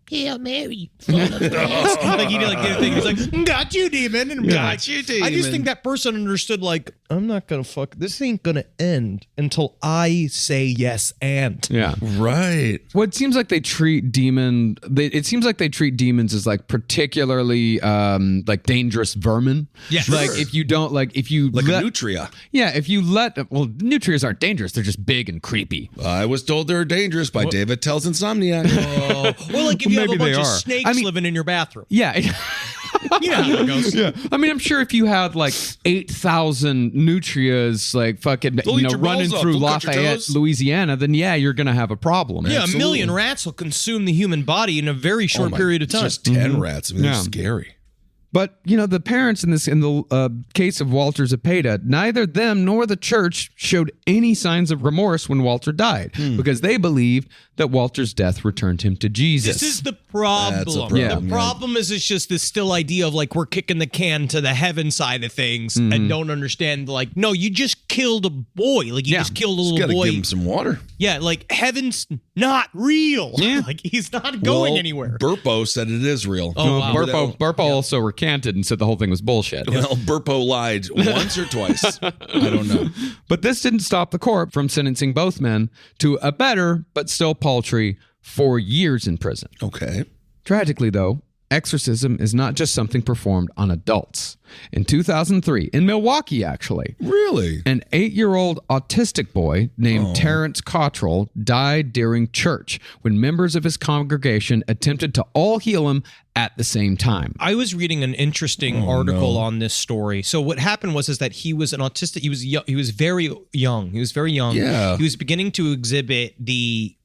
Hail Mary, full of grace. Like he did like the thing. He's like, got you, demon. And got you, demon. I just think that person understood like, I'm not gonna this ain't gonna end until I say yes and. Yeah. Right. Well, it seems like they treat demons as like particularly like dangerous vermin. Yeah. Like if you don't if you Like let, a nutria. Yeah, if you let nutrias aren't dangerous, they're just big and creepy. I was told they're dangerous by David Tell's Insomniac. Well, like if you have a Maybe they bunch of are. snakes living in your bathroom. Yeah. You know how it goes. Yeah. I mean, I'm sure if you had like 8,000 nutrias like fucking They'll eat your running balls off. through They'll cut your Lafayette, toes. Louisiana, then yeah, you're gonna have a problem. Yeah, Absolutely. a million rats will consume the human body in a very short period of time. Just 10 rats. I mean, they're scary. But, you know, the parents in the case of Walter Zepeda, neither them nor the church showed any signs of remorse when Walter died because they believed that Walter's death returned him to Jesus. This is the problem. That's a problem, Yeah. The problem is it's just this still idea of like we're kicking the can to the heaven side of things and don't understand like, no, you just killed a boy. Like you just killed a Just little got to boy. give him some water. Yeah, like heaven's not real. Yeah. Like he's not going Well, anywhere. Burpo said it is real. Oh, wow. Burpo also recanted and said the whole thing was bullshit. Well, Burpo lied once or twice. I don't know. But this didn't stop the court from sentencing both men to a better, but still paltry, 4 years in prison. Okay. Tragically, though, exorcism is not just something performed on adults. In 2003, in Milwaukee, actually, Really? an 8-year-old autistic boy named Terrence Cottrell died during church when members of his congregation attempted to all heal him at the same time. I was reading an interesting article on this story. So what happened was that he was an autistic. He was very young. Yeah. He was beginning to exhibit the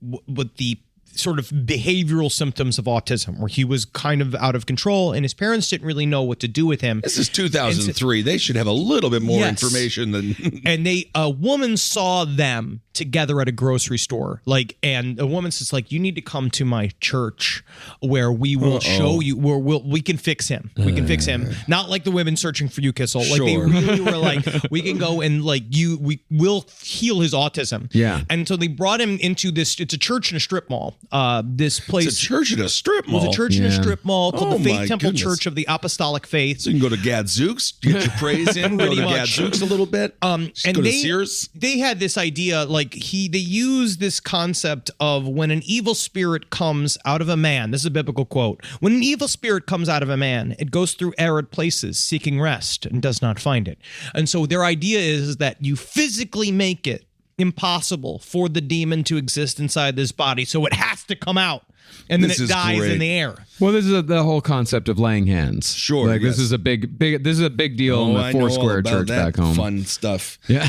sort of behavioral symptoms of autism, where he was kind of out of control, and his parents didn't really know what to do with him. This is 2003. They should have a little bit more Yes. information than. And a woman saw them together at a grocery store, and a woman says, you need to come to my church where we will show you where we can fix him. We can fix him. Not like the women searching for you, Kissel. Like they Sure. really were like, we can go and we will heal his autism. Yeah. And so they brought him into this. It's a church in a strip mall. This place. It's a church at a strip mall. It was a church in a strip mall called Oh, the Faith my Temple goodness. Church of the Apostolic Faith. So you can go to Gadzooks, get your praise in, go to Pretty much. Gadzooks a little bit. Just And go to Sears. they had this idea, they use this concept of when an evil spirit comes out of a man. This is a biblical quote. When an evil spirit comes out of a man, it goes through arid places seeking rest and does not find it. And so their idea is that you physically make it impossible for the demon to exist inside this body, so it has to come out. And then This it is dies great. in the air. Well, this is the whole concept of laying hands. Sure, Like yes. this is a big this is a big deal in I the know all Foursquare about church that back home. Fun stuff. Yeah.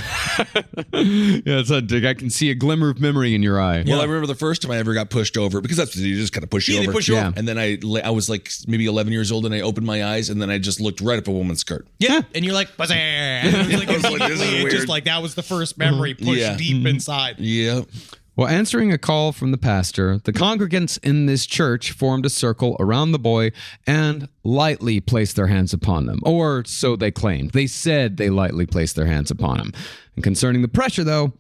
Yeah, I can see a glimmer of memory in your eye. Well, I remember the first time I ever got pushed over, because that's you just kind of push you Yeah, they over. push you over. And then I was like maybe 11 years old, and I opened my eyes, and then I just looked right up a woman's skirt. Yeah. And you're like, "Bazaar." And it was I was like, this is immediately, it weird. just that was the first memory pushed Yeah. deep inside. Yeah. Well, answering a call from the pastor, the congregants in this church formed a circle around the boy and lightly placed their hands upon them. Or so they claimed. They said they lightly placed their hands upon him. And concerning the pressure, though,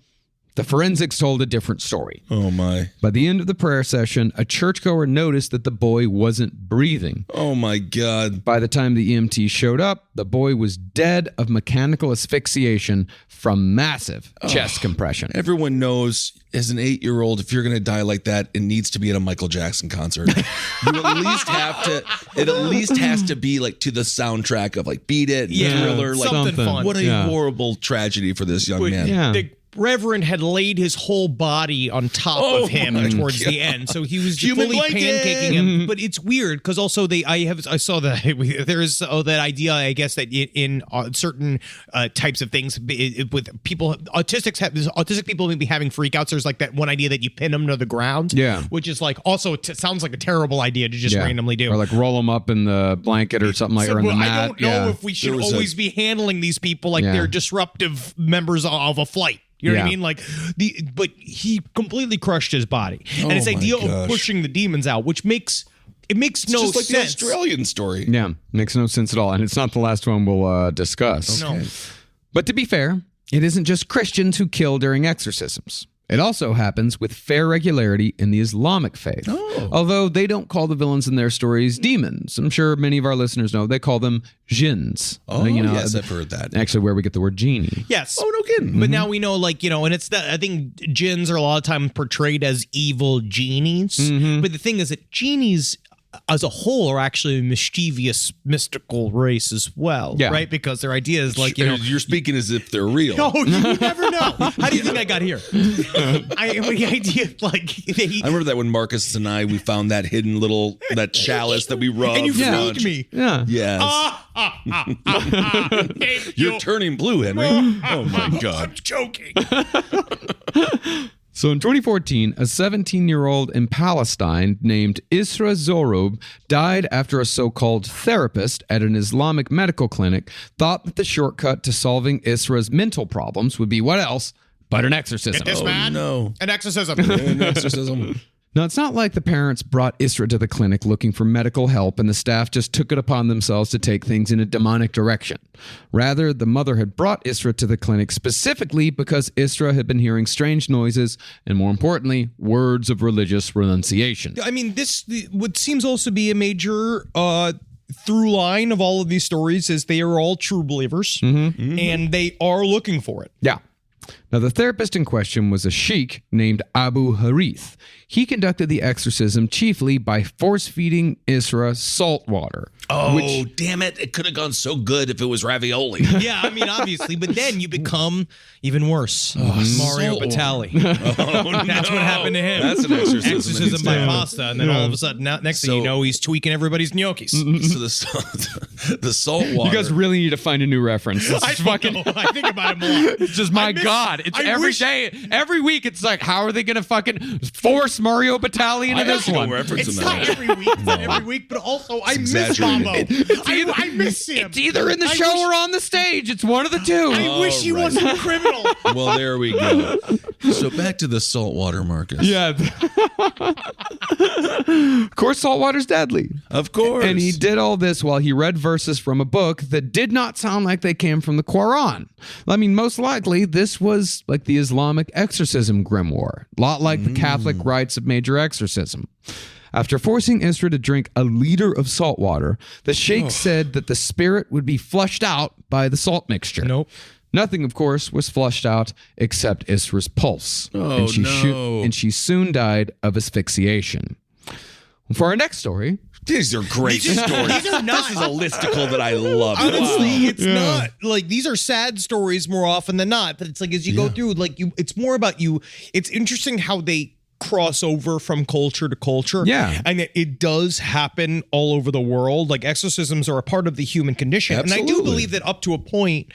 the forensics told a different story. Oh, my. By the end of the prayer session, a churchgoer noticed that the boy wasn't breathing. Oh, my God. By the time the EMT showed up, the boy was dead of mechanical asphyxiation from massive chest compression. Everyone knows as an 8-year-old, if you're going to die like that, it needs to be at a Michael Jackson concert. You at least have to, it at least has to be like to the soundtrack of like Beat It, Thriller, like something fun. What a horrible tragedy for this young man. Yeah. The Reverend had laid his whole body on top of him towards the end, so he was Human fully blanket. pancaking him. But it's weird because also I saw that there is that idea, I guess, that in certain types of things with people, autistic people may be having freakouts. There's like that one idea that you pin them to the ground, which is like also sounds like a terrible idea to just randomly do, or like roll them up in the blanket or something like, or in the mat. I don't know if we should always be handling these people like they're disruptive members of a flight. You know what I mean? Like but he completely crushed his body, and it's idea of pushing the demons out, which makes no just like sense. the Australian story. Yeah, makes no sense at all, and it's not the last one we'll discuss. No. But to be fair, it isn't just Christians who kill during exorcisms. It also happens with fair regularity in the Islamic faith. Although they don't call the villains in their stories demons. I'm sure many of our listeners know they call them jinns. Yes, I've heard that. Actually, where we get the word genie. Yes. Oh, no kidding. But now we know, like, and it's that I think jinns are a lot of time portrayed as evil genies. But the thing is that genies as a whole are actually a mischievous mystical race as well, right? Because their idea is like, you're speaking as if they're real. No, you never know. How do you think I got here? The idea, like, I remember that when Marcus and we found that hidden that chalice that we rubbed. And you freaked me. Yeah. Yes. You're turning blue, Henry. Oh my God. I'm joking. So in 2014, a 17-year-old in Palestine named Isra Zoroub died after a so-called therapist at an Islamic medical clinic thought that the shortcut to solving Isra's mental problems would be what else but an exorcism. Get this, man. No. An exorcism. An exorcism. Now, it's not like the parents brought Isra to the clinic looking for medical help and the staff just took it upon themselves to take things in a demonic direction. Rather, the mother had brought Isra to the clinic specifically because Isra had been hearing strange noises and, more importantly, words of religious renunciation. I mean, this what seems also to be a major through line of all of these stories is they are all true believers and they are looking for it. Yeah. Now, the therapist in question was a sheikh named Abu Harith. He conducted the exorcism chiefly by force-feeding Isra salt water. Oh, damn it. It could have gone so good if it was ravioli. Yeah, I mean, obviously, but then you become even worse. Mario Batali. That's what happened to him. That's an exorcism. Exorcism by pasta. And then all of a sudden, next thing you know, he's tweaking everybody's gnocchis. So the salt water. You guys really need to find a new reference. This I is fucking. know. I think about him a lot. It's just my God. It's every day, every week. It's like, how are they going to fucking force Mario Batali into this one? It's not every week. It's not every week, but also I miss Mambo. I miss him. It's either in the show or on the stage. It's one of the two. I wish he wasn't a criminal. Well, there we go. So back to the salt water, Marcus. Yeah. Of course, salt water's deadly. Of course. And he did all this while he read verses from a book that did not sound like they came from the Quran. I mean, most likely, this was like the Islamic exorcism grimoire, a lot like the Catholic rites of major exorcism. After forcing Isra to drink a liter of salt water, the sheikh said that the spirit would be flushed out by the salt mixture. Nope. Nothing, of course, was flushed out except Isra's pulse. Oh, and she soon died of asphyxiation. For our next story... These are great stories. These are not. This is a listicle that I love. Honestly, it's not like these are sad stories more often than not. But it's like as you go through, like it's more about you. It's interesting how they cross over from culture to culture. Yeah. And it does happen all over the world. Like exorcisms are a part of the human condition. Absolutely. And I do believe that up to a point,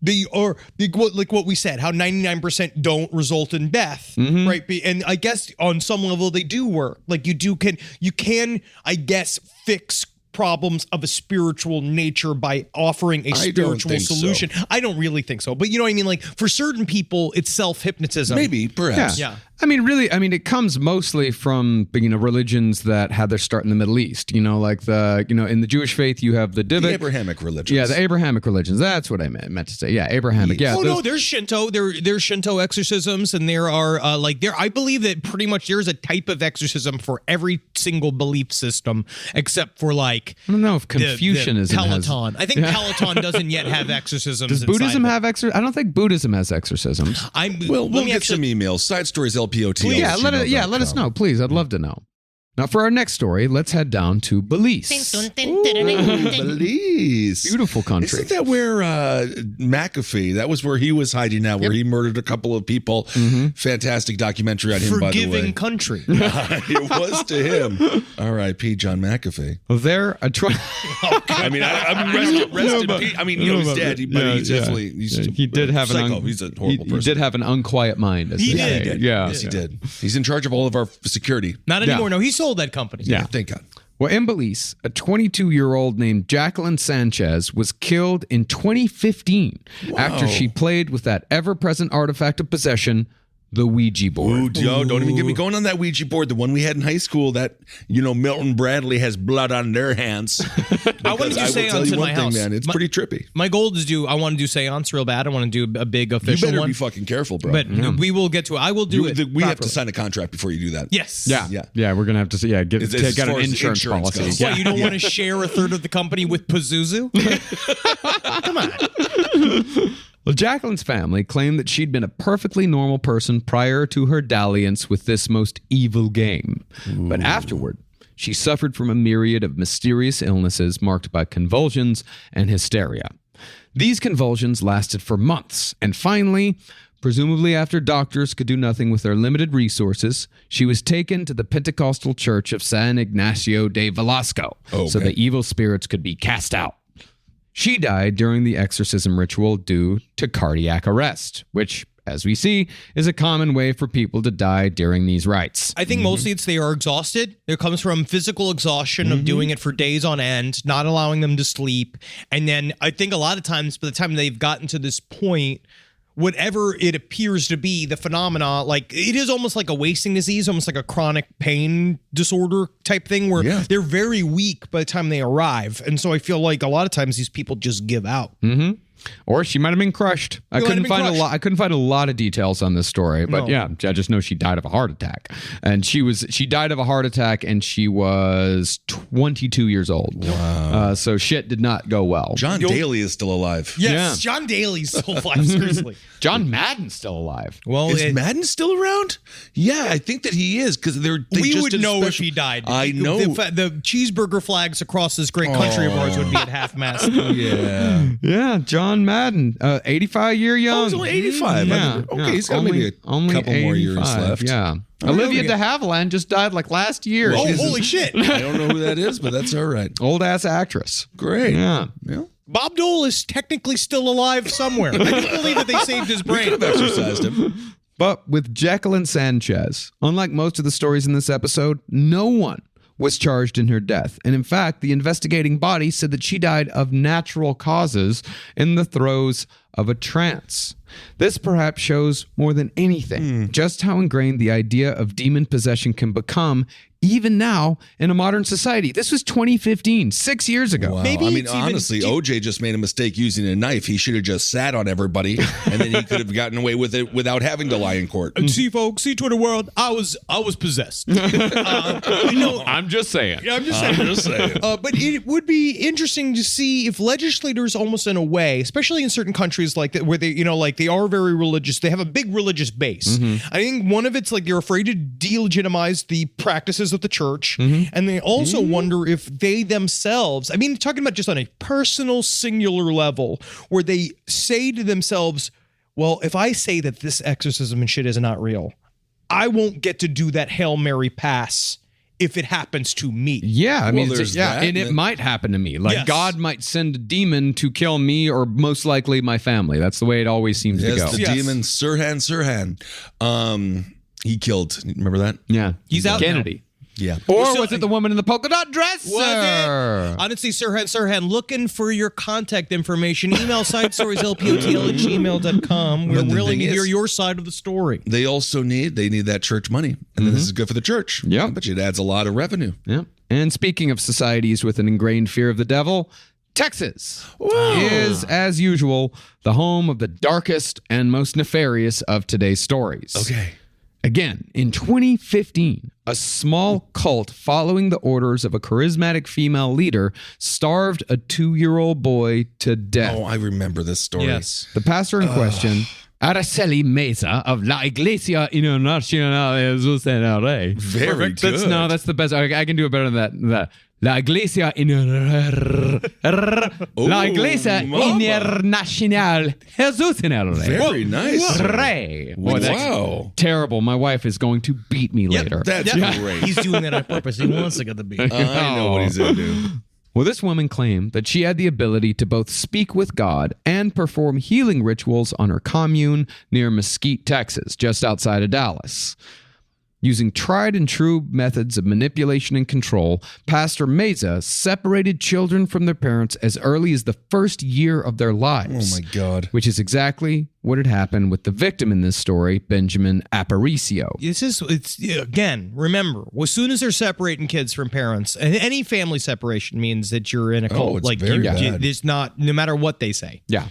they are like what we said, how 99% don't result in death, right? And I guess on some level they do work. Like you can, I guess, fix problems of a spiritual nature by offering a spiritual solution. So. I don't really think so, but you know what I mean? Like for certain people, it's self-hypnotism. Maybe, perhaps. Yeah. I mean, really, it comes mostly from, religions that had their start in the Middle East. Like in the Jewish faith, you have the The Abrahamic religions. Yeah, the Abrahamic religions. That's what I meant to say. Yeah, Abrahamic. Yeah. No, there's Shinto. There's Shinto exorcisms, and there are I believe that pretty much there's a type of exorcism for every single belief system, except for I don't know if Confucianism has. Peloton. I think Peloton doesn't yet have exorcisms. Does Buddhism have exorcisms? I don't think Buddhism has exorcisms. We'll get some emails. Side stories LPOT. Yeah, let us know, please. I'd love to know. Now, for our next story, let's head down to Belize. Belize. Beautiful country. Isn't that where McAfee, that was where he was hiding out, where he murdered a couple of people? Fantastic documentary on him, by the way. Forgiving country. It was to him. R.I.P. John McAfee. Well, there, rest in peace. He's dead, but he's definitely... he did have he's a horrible person. He did have an unquiet mind, as He they did. say. Yeah. Yes, he did. He's in charge of all of our security. Not anymore. No, he sold that company. Yeah. Thank God. Well, in Belize, a 22-year-old named Jacqueline Sanchez was killed in 2015 after she played with that ever-present artifact of possession, the Ouija board. Ooh, don't even get me going on that Ouija board. The one we had in high school that, Milton Bradley has blood on their hands. I want to do seance in my house. Man, it's pretty trippy. My goal is I want to do seance real bad. I want to do a big official You better one. be fucking careful, bro. But we will get to it. I will do it. We have to properly. sign a contract before you do that. Yes. Yeah, we're going to have to see. Yeah, get as an far as insurance insurance policy. goes. What, you don't want to share a third of the company with Pazuzu? Come on. Well, Jacqueline's family claimed that she'd been a perfectly normal person prior to her dalliance with this most evil game. But afterward, she suffered from a myriad of mysterious illnesses marked by convulsions and hysteria. These convulsions lasted for months, and finally, presumably after doctors could do nothing with their limited resources, she was taken to the Pentecostal Church of San Ignacio de Velasco so the evil spirits could be cast out. She died during the exorcism ritual due to cardiac arrest, which, as we see, is a common way for people to die during these rites. I think mostly they are exhausted. It comes from physical exhaustion of doing it for days on end, not allowing them to sleep. And then I think a lot of times by the time they've gotten to this point, whatever it appears to be, the phenomena, it is almost like a wasting disease, almost like a chronic pain disorder type thing where they're very weak by the time they arrive. And so I feel like a lot of times these people just give out. Mm-hmm. Or she might have been crushed. I couldn't find a lot of details on this story, but I just know she died of a heart attack. And she died of a heart attack and she was 22 years old. Wow. So shit did not go well. John Daly is still alive. Yes, John Daly's still alive, seriously. John Madden's still alive. Well, is Madden still around? Yeah, I think that he is because we would know if he died. I know. The cheeseburger flags across this great country of ours would be at half-mast. Yeah, John Madden, 85 year young. Oh, he's only 85. Yeah. He's got maybe a couple more years left. Yeah. Olivia de Havilland just died last year. Oh, holy shit. I don't know who that is, but that's all right. Old ass actress. Great. Yeah. Bob Dole is technically still alive somewhere. I can't believe that they saved his brain. We could have exorcised him. But with Jacqueline Sanchez, unlike most of the stories in this episode, no one was charged in her death. And in fact, the investigating body said that she died of natural causes in the throes of a trance. This perhaps shows more than anything just how ingrained the idea of demon possession can become even now in a modern society. This was 2015, 6 years ago. Wow. Honestly, OJ just made a mistake using a knife. He should have just sat on everybody, and then he could have gotten away with it without having to lie in court. See, folks, see, Twitter world, I was possessed. I'm just saying. Yeah, I'm just saying. But it would be interesting to see if legislators, almost in a way, especially in certain countries like that, where they, they are very religious, they have a big religious base. I think one of it's they're afraid to delegitimize the practices of the church, and they also wonder if they themselves, talking about just on a personal, singular level, where they say to themselves, well, if I say that this exorcism and shit is not real, I won't get to do that Hail Mary pass if it happens to me. Yeah, that, and it might happen to me. Yes. God might send a demon to kill me or most likely my family. That's the way it always seems to go. The demon Sirhan. He killed. Remember that? Yeah, he's out Kennedy. Yeah. Or was it the woman in the polka dot dress? Was it? Honestly, Sirhan, looking for your contact information. Email sidestorieslpotl@gmail.com. We're But the willing thing to hear is- your side of the story. They also need that church money. And this is good for the church. Yep. I bet you it adds a lot of revenue. Yeah. And speaking of societies with an ingrained fear of the devil, Texas is, as usual, the home of the darkest and most nefarious of today's stories. Okay. Again, in 2015, a small cult following the orders of a charismatic female leader starved a 2-year-old boy to death. Oh, I remember this story. Yes. The pastor in question, Araceli Meza of La Iglesia Internacional de Jesus en LA. Very good. That's the best. I can do it better than that. La Iglesia La Iglesia mama. Internacional Jesus en LA. Very nice. Hooray. Boy, that's Wow. terrible. My wife is going to beat me later. That's great. He's doing that on purpose. He wants to get the beat. I know what he's into. Well, this woman claimed that she had the ability to both speak with God and perform healing rituals on her commune near Mesquite, Texas, just outside of Dallas. Using tried and true methods of manipulation and control, Pastor Meza separated children from their parents as early as the first year of their lives. Oh, my God. Which is exactly what had happened with the victim in this story, Benjamin Aparicio. Again, remember, as soon as they're separating kids from parents, and any family separation means that you're in a cult. it's very bad. There's not, no matter what they say. Yeah.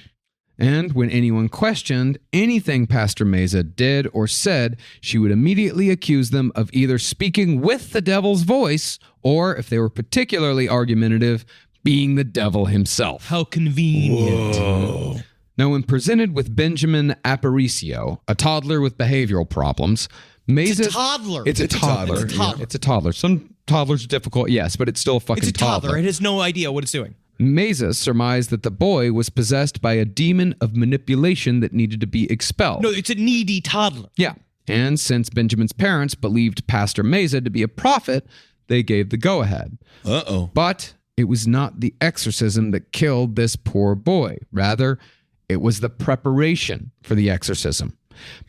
And when anyone questioned anything Pastor Meza did or said, she would immediately accuse them of either speaking with the devil's voice or, if they were particularly argumentative, being the devil himself. How convenient. Now, when presented with Benjamin Aparicio, a toddler with behavioral problems, Meza... It's a toddler. It's a toddler. It's a toddler. Yeah, it's a toddler. Some toddlers are difficult, yes, but it's still a fucking It's a toddler. toddler. It has no idea what it's doing. Meza surmised that the boy was possessed by a demon of manipulation that needed to be expelled. No, it's a needy toddler. Yeah. And since Benjamin's parents believed Pastor Meza to be a prophet, they gave the go-ahead. Uh-oh. But it was not the exorcism that killed this poor boy. Rather, it was the preparation for the exorcism.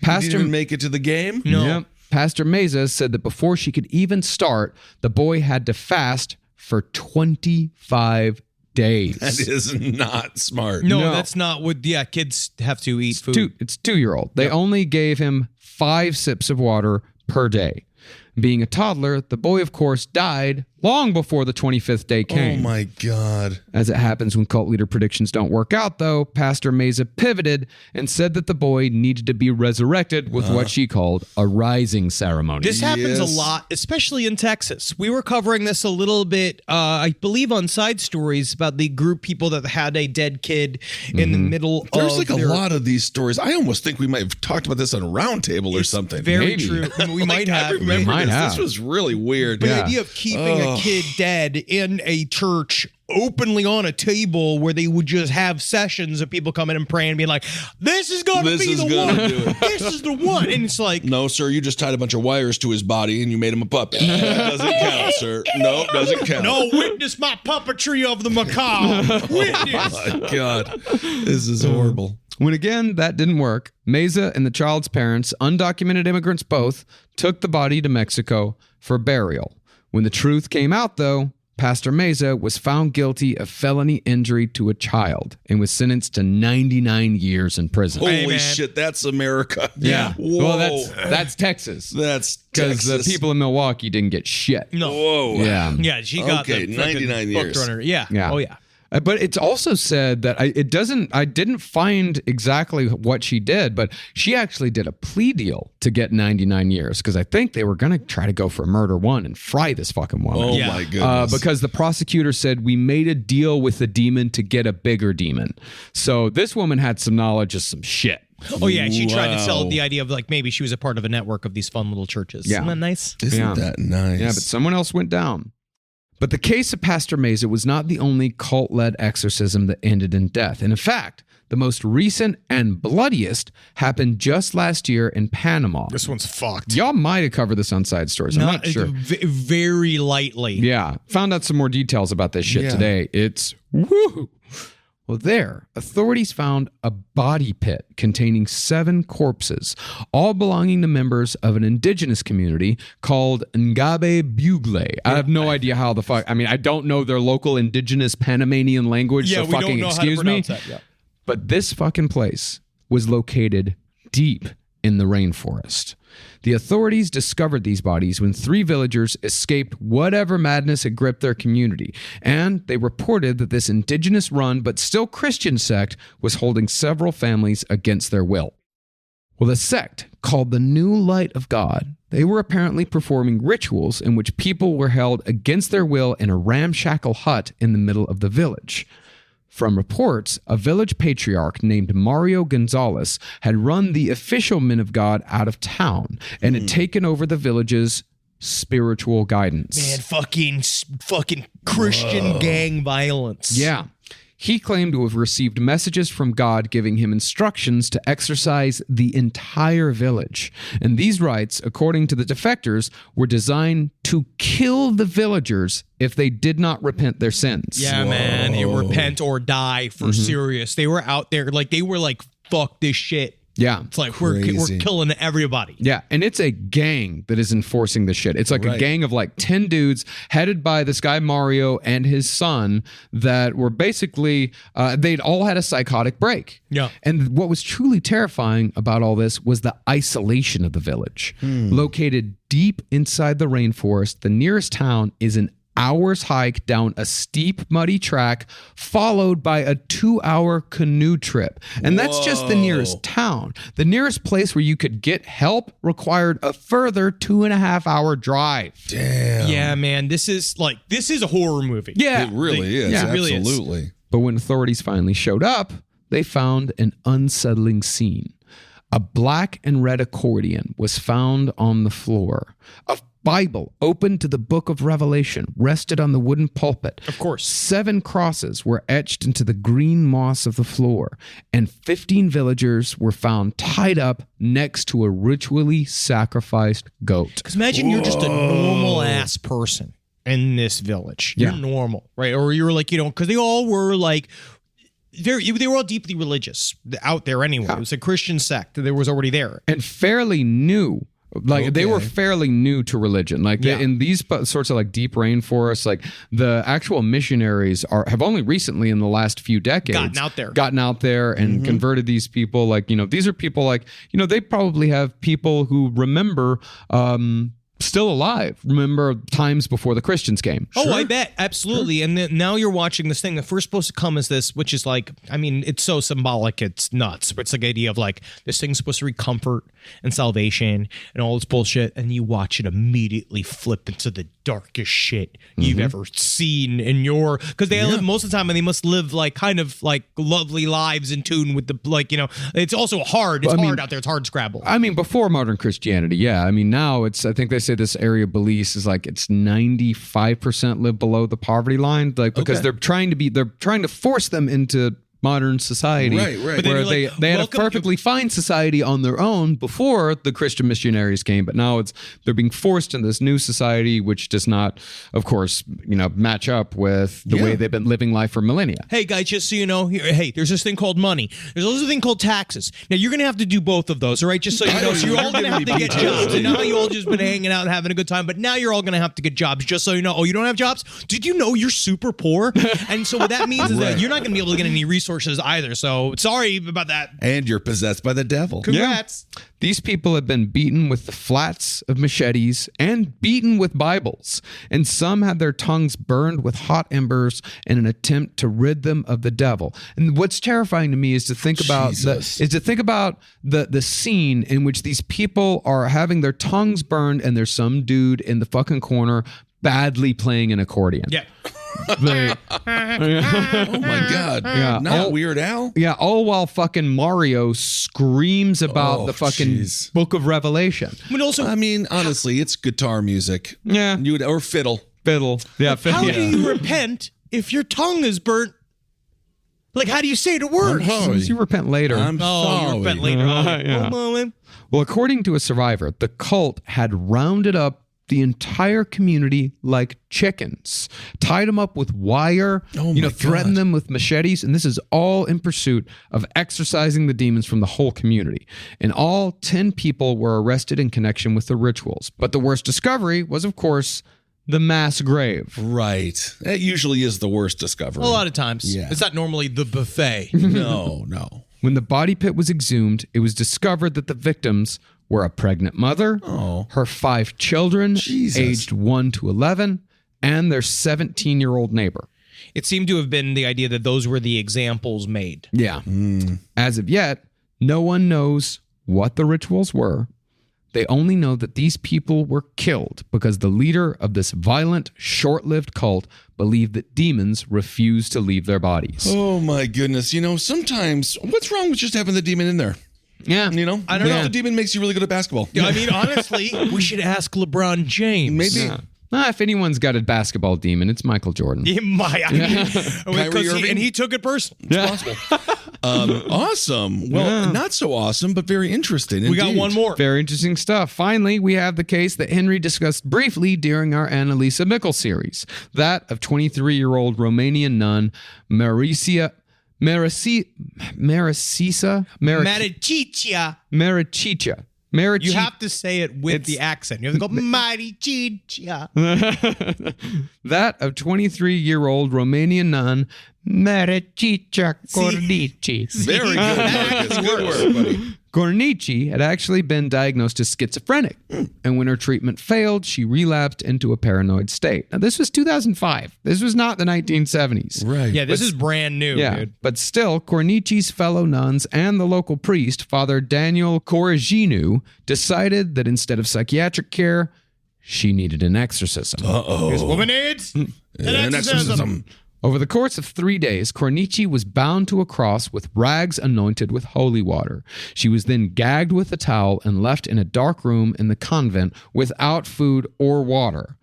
Didn't even make it to the game? No. Yep. Pastor Meza said that before she could even start, the boy had to fast for 25 days. That is not smart. No, No. that's not what. Yeah, kids have to eat food. It's 2-year-old. They only gave him 5 sips of water per day. Being a toddler, the boy, of course, died long before the 25th day came. Oh, my God. As it happens when cult leader predictions don't work out, though, Pastor Meza pivoted and said that the boy needed to be resurrected with what she called a rising ceremony. This happens Yes. a lot, especially in Texas. We were covering this a little bit, I believe, on Side Stories about the group people that had a dead kid in the middle There's of like a their- lot of these stories. I almost think we might have talked about this on a roundtable or something. Very Maybe. true. We might I have. remember might this. have. This was really weird. But the idea of keeping a kid dead in a church openly on a table where they would just have sessions of people coming and praying and being like, this is going to This be is the gonna one. do it. This is the one. And it's like, No, sir, you just tied a bunch of wires to his body and you made him a puppet. That doesn't count, sir. No, doesn't count. no, witness my puppetry of the macabre. Witness. Oh, my God. This is horrible. When again that didn't work, Meza and the child's parents, undocumented immigrants both, took the body to Mexico for burial. When the truth came out, though, Pastor Meza was found guilty of felony injury to a child and was sentenced to 99 years in prison. Holy man. shit, that's America. Yeah. Whoa. Well, that's Texas. That's Because the Texas. people in Milwaukee didn't get shit. No. Whoa. Yeah. Yeah, she got Okay, the 99 years. Runner. Yeah. Yeah. Oh, yeah. But it's also said that I didn't find exactly what she did, but she actually did a plea deal to get 99 years because I think they were going to try to go for murder one and fry this fucking woman. Oh, Yeah. my goodness. Because the prosecutor said we made a deal with the demon to get a bigger demon. So this woman had some knowledge of some shit. Oh, yeah. She tried to sell Wow. the idea of like maybe she was a part of a network of these fun little churches. Yeah. Isn't that nice? Isn't Yeah. that nice? Yeah, but someone else went down. But the case of Pastor Meza was not the only cult-led exorcism that ended in death. And in fact, the most recent and bloodiest happened just last year in Panama. This one's fucked. Y'all might have covered this on Side Stories. I'm not sure. Very lightly. Yeah. Found out some more details about this shit Yeah. today. It's woo. Well, there, authorities found a body pit containing 7 corpses, all belonging to members of an indigenous community called Ngabe Bugle. I have no idea how the fuck. I mean, I don't know their local indigenous Panamanian language, so fucking excuse me. But this fucking place was located deep in the rainforest. The authorities discovered these bodies when 3 villagers escaped whatever madness had gripped their community, and they reported that this indigenous-run but still Christian sect was holding several families against their will. Well, the sect, called the New Light of God, they were apparently performing rituals in which people were held against their will in a ramshackle hut in the middle of the village. From reports, a village patriarch named Mario Gonzalez had run the official men of God out of town and had taken over the village's spiritual guidance. Man, fucking Christian gang violence. Yeah. He claimed to have received messages from God giving him instructions to exorcise the entire village. And these rites, according to the defectors, were designed to kill the villagers if they did not repent their sins. Yeah, man. You repent or die for serious. They were out there they were like, fuck this shit. Yeah. It's like we're killing everybody. Yeah, and it's a gang that is enforcing this shit. It's like a gang of like 10 dudes headed by this guy Mario and his son that were basically, they'd all had a psychotic break. Yeah. And what was truly terrifying about all this was the isolation of the village. Located deep inside the rainforest, the nearest town is an hour's hike down a steep, muddy track, followed by a 2-hour canoe trip. And that's just the nearest town. The nearest place where you could get help required a further 2.5-hour drive. Damn. Yeah, man. This is a horror movie. Yeah. It really is. Yeah, it really is. Absolutely. But when authorities finally showed up, they found an unsettling scene. A black and red accordion was found on the floor. A Bible open to the book of Revelation rested on the wooden pulpit. Of course. 7 crosses were etched into the green moss of the floor, and 15 villagers were found tied up next to a ritually sacrificed goat. Because imagine you're just a normal ass person in this village. You're normal, right? Or you're like, because they all were like, they were all deeply religious out there anyway. It was a Christian sect that was already there. And fairly new. They were fairly new to religion. In these sorts of like deep rainforests, like the actual missionaries have only recently in the last few decades gotten out there and converted these people. Like, these are people like, they probably have people who remember, still alive. Remember times before the Christians came. Oh, I bet. Absolutely. And then now you're watching this thing. The first supposed to come is this, which is like, I mean, it's so symbolic. It's nuts. But it's like the idea of like, this thing's supposed to be comfort and salvation and all this bullshit. And you watch it immediately flip into the darkest shit you've ever seen in your, because they live most of the time and they must live like kind of like lovely lives in tune with the, like, it's also hard. It's hard out there. It's hard to scrabble. I mean, before modern Christianity, yeah. I mean, now I think they say this area of Belize is like it's 95% live below the poverty line, like because they're trying to force them into modern society, right. Where they had a perfectly fine society on their own before the Christian missionaries came, but now they're being forced into this new society, which does not, of course, match up with the way they've been living life for millennia. Hey guys, just so you know, there's this thing called money. There's also a thing called taxes. Now you're gonna have to do both of those, all right? Just so you know, so you're all gonna have to get jobs. And now you all just been hanging out and having a good time, but now you're all gonna have to get jobs. Just so you know, oh, you don't have jobs? Did you know you're super poor? And so what that means is that you're not gonna be able to get any resources either. So sorry about that. And you're possessed by the devil. Congrats. Yeah. These people have been beaten with the flats of machetes and beaten with Bibles. And some had their tongues burned with hot embers in an attempt to rid them of the devil. And what's terrifying to me is to think about the scene in which these people are having their tongues burned and there's some dude in the fucking corner badly playing an accordion. Yeah. Oh my God. Yeah. Not Weird Al? Yeah, all while fucking Mario screams about the fucking book of Revelation. But also, I mean, honestly, it's guitar music. Yeah. Or fiddle. Fiddle. Yeah, fiddle. How do you repent if your tongue is burnt? Like, how do you say the words? You repent later. I'm sorry. You repent later. Yeah. Well, according to a survivor, the cult had rounded up the entire community like chickens, tied them up with wire, threatened them with machetes. And this is all in pursuit of exorcising the demons from the whole community. In all, 10 people were arrested in connection with the rituals. But the worst discovery was, of course, the mass grave. Right. That usually is the worst discovery. A lot of times. Yeah. It's not normally the buffet. No. When the body pit was exhumed, it was discovered that the victims were a pregnant mother, her 5 children, aged 1 to 11, and their 17-year-old neighbor. It seemed to have been the idea that those were the examples made. Yeah. As of yet, no one knows what the rituals were. They only know that these people were killed because the leader of this violent, short-lived cult believed that demons refused to leave their bodies. Oh my goodness. Sometimes what's wrong with just having the demon in there? Yeah. I don't know. The demon makes you really good at basketball. I mean, honestly, we should ask LeBron James. Maybe. If anyone's got a basketball demon, it's Michael Jordan. He might. And he took it personally. Yeah. Awesome. Well, not so awesome, but very interesting. We got one more. Very interesting stuff. Finally, we have the case that Henry discussed briefly during our Anneliese Michel series, that of 23-year-old Romanian nun Maricicia. You have to say it with the accent. You have to go, Maricicia. That of 23-year-old Romanian nun Maricicia Cornici. Very good, Marcus. Good work, buddy. Cornici had actually been diagnosed as schizophrenic, and when her treatment failed, she relapsed into a paranoid state. Now, this was 2005. This was not the 1970s. Right. Yeah, this is brand new, dude. But still, Cornici's fellow nuns and the local priest, Father Daniel Coraginu, decided that instead of psychiatric care, she needed an exorcism. This woman needs an exorcism. Over the course of 3 days, Cornici was bound to a cross with rags anointed with holy water. She was then gagged with a towel and left in a dark room in the convent without food or water.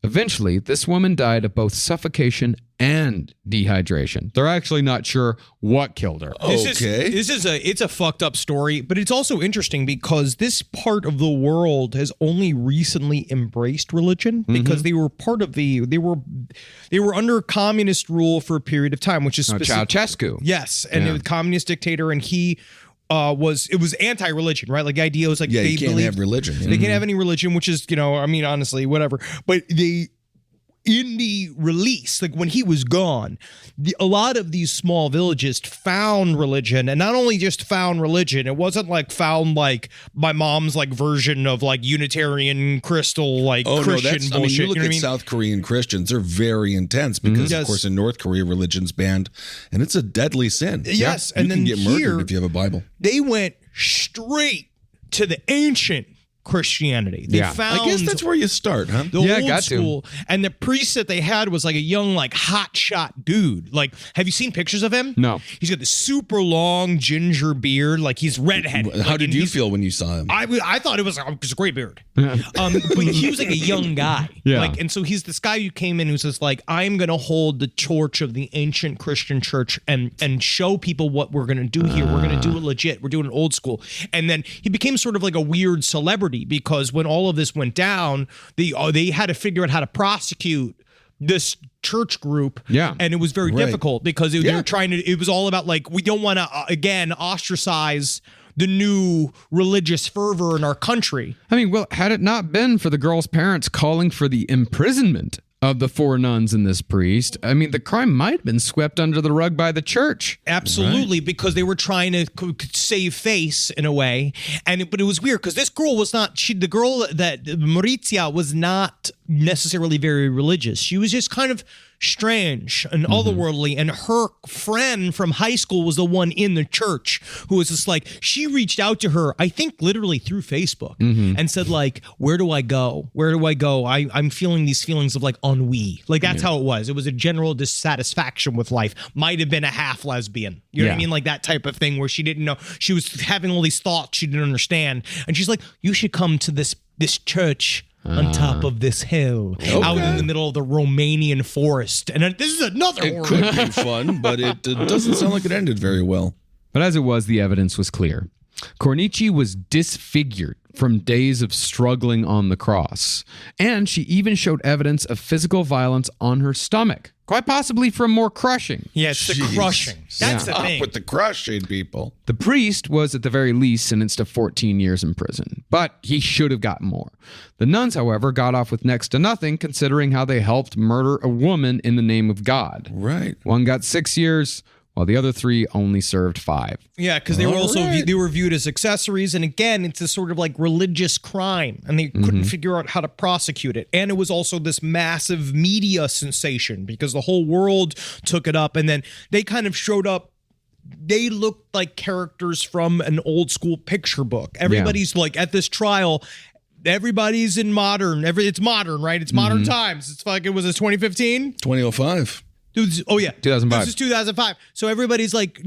Eventually, this woman died of both suffocation and dehydration. They're actually not sure what killed her. It's a fucked up story, but it's also interesting because this part of the world has only recently embraced religion because they were part of they were under communist rule for a period of time, which is Ceausescu. Yes, and it was a communist dictator, and he was anti-religion, right? Like the idea was like you can't have religion. They can't have any religion, which is, honestly, whatever. But in the release, like when he was gone, a lot of these small villages found religion, and not only just found religion, it wasn't like found like my mom's like version of like Unitarian crystal Christian bullshit. You look at South Korean Christians, they're very intense because of course in North Korea religion's banned, and it's a deadly sin. Yes, you and then can get murdered if you have a Bible. They went straight to the ancient Christianity. They found, I guess that's where you start, huh? The old school. And the priest that they had was like a young, like hot shot dude. Like, have you seen pictures of him? No. He's got this super long ginger beard. Like he's redheaded. How did you feel when you saw him? I thought it was a great beard. But he was like a young guy. Yeah. Like, and so he's this guy who came in who's just like, I'm going to hold the torch of the ancient Christian church and show people what we're going to do here. We're going to do it legit. We're doing it old school. And then he became sort of like a weird celebrity because when all of this went down, they had to figure out how to prosecute this church group. Yeah. And it was very difficult because they were trying to, it was all about like, we don't want to, again, ostracize the new religious fervor in our country. I mean, well, had it not been for the girl's parents calling for the imprisonment of the 4 nuns and this priest, I mean, the crime might have been swept under the rug by the church. Absolutely, because they were trying to save face in a way. But it was weird because this girl was not, the girl that Maurizia was not necessarily very religious. She was just kind of strange and otherworldly, and her friend from high school was the one in the church who was just like, she reached out to her, I think literally through Facebook, and said like, where do I go? I'm feeling these feelings of like ennui. Like that's how it was. It was a general dissatisfaction with life. Might have been a half lesbian. You know what I mean? Like that type of thing where she didn't know, she was having all these thoughts she didn't understand, and she's like, you should come to this church on top of this hill, out in the middle of the Romanian forest. And this is another It could be fun, but it doesn't sound like it ended very well. But as it was, the evidence was clear. Cornici was disfigured from days of struggling on the cross. And she even showed evidence of physical violence on her stomach, quite possibly from more crushing. Yeah, it's the crushing. That's the thing. With the crushing, people. The priest was at the very least sentenced to 14 years in prison, but he should have gotten more. The nuns, however, got off with next to nothing considering how they helped murder a woman in the name of God. Right. One got 6 years, while the other 3 only served 5. Yeah, because they were also they were viewed as accessories, and again, it's a sort of like religious crime, and they couldn't figure out how to prosecute it. And it was also this massive media sensation because the whole world took it up, and then they kind of showed up. They looked like characters from an old school picture book. Everybody's like at this trial. Everybody's in modern. It's modern, right? It's modern times. It's like it was 2015, 2005. Oh yeah, 2005. This is 2005. So everybody's like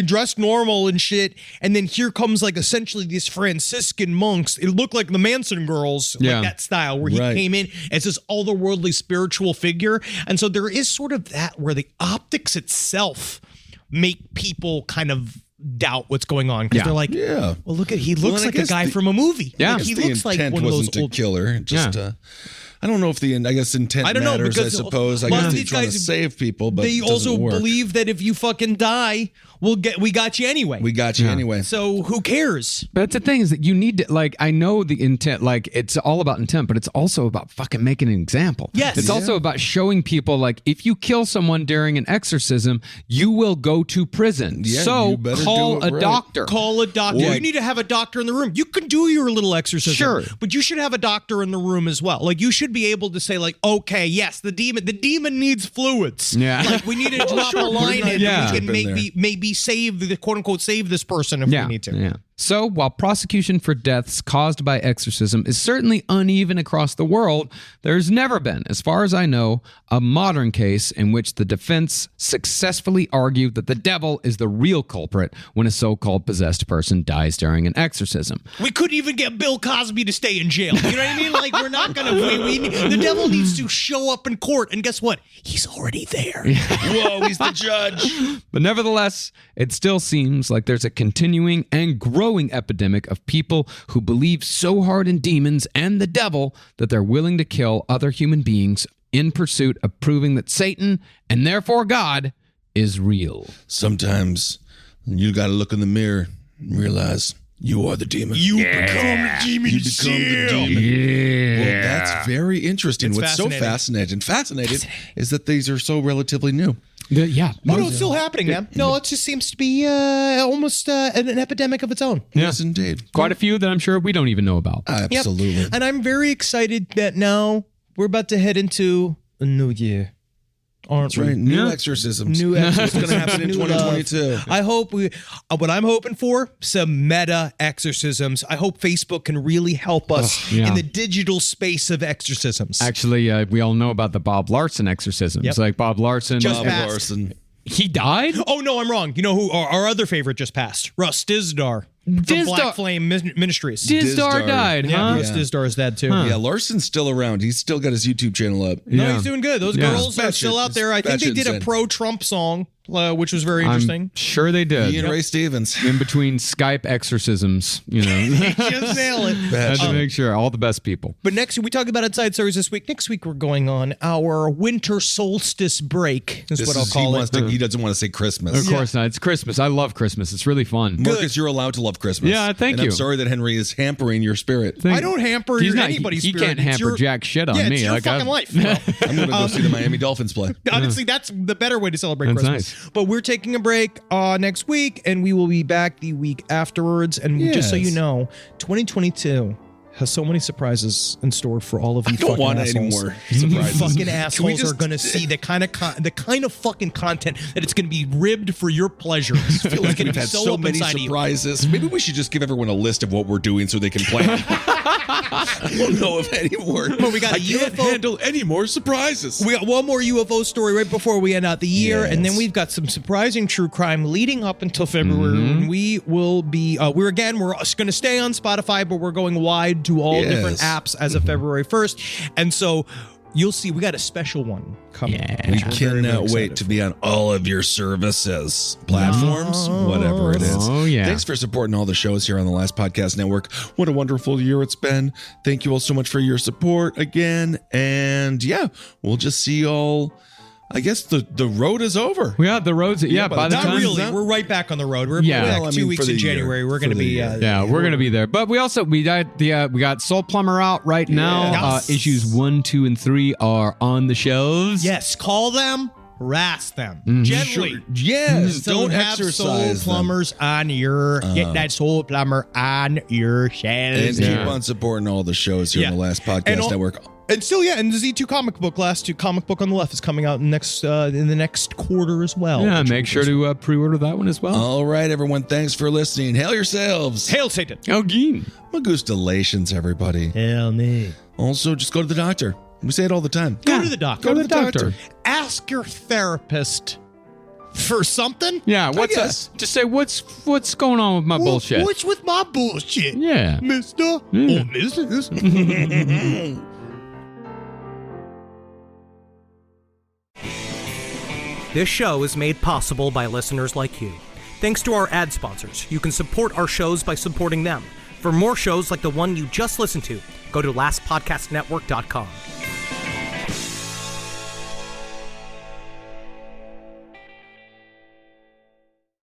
dressed normal and shit, and then here comes like essentially these Franciscan monks. It looked like the Manson girls, like that style, where he came in as this otherworldly spiritual figure. And so there is sort of that where the optics itself make people kind of doubt what's going on because they're like, well, look at he looks like a guy from a movie. Yeah, like, he looks like one of those wasn't old to kill her. Just I don't don't know if the I guess intent matters. I suppose. I guess they're trying to save people, but they it doesn't also work. believe that if you fucking die, we got you anyway. We got you anyway. So who cares? But the thing is that you need to, like, I know the intent, like, it's all about intent, but it's also about fucking making an example. Yes. It's also about showing people, like, if you kill someone during an exorcism, you will go to prison. Yeah, so you better call do it a right. doctor. Call a doctor. Or- You need to have a doctor in the room. You can do your little exorcism. Sure. But you should have a doctor in the room as well. Like, you should be able to say, like, okay, yes, the demon needs fluids. Yeah. Like, we need to drop a line in. Yeah. We can maybe save the quote unquote save this person if we need to. Yeah. So, while prosecution for deaths caused by exorcism is certainly uneven across the world, there's never been, as far as I know, a modern case in which the defense successfully argued that the devil is the real culprit when a so-called possessed person dies during an exorcism. We couldn't even get Bill Cosby to stay in jail. You know what I mean? Like, we're not gonna. The devil needs to show up in court, and guess what? He's already there. Whoa, he's the judge. But nevertheless, it still seems like there's a continuing and growing epidemic of people who believe so hard in demons and the devil that they're willing to kill other human beings in pursuit of proving that Satan, and therefore God, is real. Sometimes you got to look in the mirror and realize you are the demon. You become the demon. You become the demon. Well, that's very interesting. It's What's so fascinating is that these are so relatively new. Yeah. No, it's still happening, man. No, it just seems to be almost an epidemic of its own. Yes, indeed. Quite a few that I'm sure we don't even know about. Absolutely. Yep. And I'm very excited that now we're about to head into a new year. Aren't That's right. we? New exorcisms. New exorcisms. What's going to happen in New love. 2022? I hope what I'm hoping for, some meta exorcisms. I hope Facebook can really help us in the digital space of exorcisms. Actually, we all know about the Bob Larson exorcisms. Yep. Like Bob Larson. Just Bob passed. Larson. He died? Oh, no, I'm wrong. You know who our other favorite just passed? Russ Dizdar. From Black Flame Ministries. Dizdar died, huh? Russ Dizdar is dead too. Yeah, Larson's still around. He's still got his YouTube channel up. No, he's doing good. Those girls are Batshit. still out there. I think they did a Batshit pro-Trump song, which was very interesting. I'm sure they did. He and Ray Stevens. In between Skype exorcisms, you know. Just nail it. Had to make sure. All the best people. But next, we talk about Inside Stories this week. Next week, we're going on our winter solstice break, is what I'll call it. He doesn't want to say Christmas. Of course not. It's Christmas. I love Christmas. It's really fun. Marcus, you're allowed to love Christmas. Yeah, thank and you. I'm sorry that Henry is hampering your spirit. I don't hamper anybody's He spirit. can't It's hamper jack shit on yeah, me. it's your Like, fucking life. Bro. I'm going to go see the Miami Dolphins play. Honestly, that's the better way to celebrate That's Christmas. nice. But we're taking a break next week, and we will be back the week afterwards. And just so you know, 2022 has so many surprises in store for all of you. I don't fucking want assholes. any more You surprises. fucking assholes are going to see the kind of fucking content that it's going to be ribbed for your pleasure. I feel like It's gonna we've be had so up many inside of you. surprises. Maybe we should just give everyone a list of what we're doing so they can plan. I don't know of any more. Well, we got I a can't UFO handle any more surprises. We got one more UFO story right before we end out the year, Yes. and then we've got some surprising true crime leading up until February. And we will be we're going to stay on Spotify, but we're going wide to all different apps as of February 1st. And so you'll see we got a special one coming. Yeah. We which we're very, very cannot wait excited to be on all of your services, platforms, whatever it is. Oh, yeah. Thanks for supporting all the shows here on the Last Podcast Network. What a wonderful year it's been. Thank you all so much for your support again. And yeah, we'll just see you all. I guess the road is over. Yeah, the roads. Yeah, by the Not time really. We're right back on the road. We're Yeah. back Well, I 2 mean, weeks for in the year. January. We're going to For the be. year. Yeah, we're gonna be there, but we got Soul Plumber out right now. Yes. Issues 1, 2, and 3 are on the shelves. Yes, call them, harass them Mm-hmm. gently. Yes, So don't have exercise soul them. plumbers on your get that soul plumber on your And shelves. keep on supporting all the shows here on the Last Podcast And all- Network. And still, and the Z2 comic book, comic book on the left is coming out in the next quarter as well. Yeah, which make sure to pre-order that one as well. All right, everyone. Thanks for listening. Hail yourselves. Hail Satan. Elgin. Magustalations, everybody. Hail me. Also, just go to the doctor. We say it all the time. Go to the doctor. Go to the doctor. Ask your therapist for something. Yeah, guess. just say what's going on with my bullshit. What's with my bullshit? Yeah. Mister Yeah. or Mrs. This show is made possible by listeners like you. Thanks to our ad sponsors, you can support our shows by supporting them. For more shows like the one you just listened to, go to lastpodcastnetwork.com.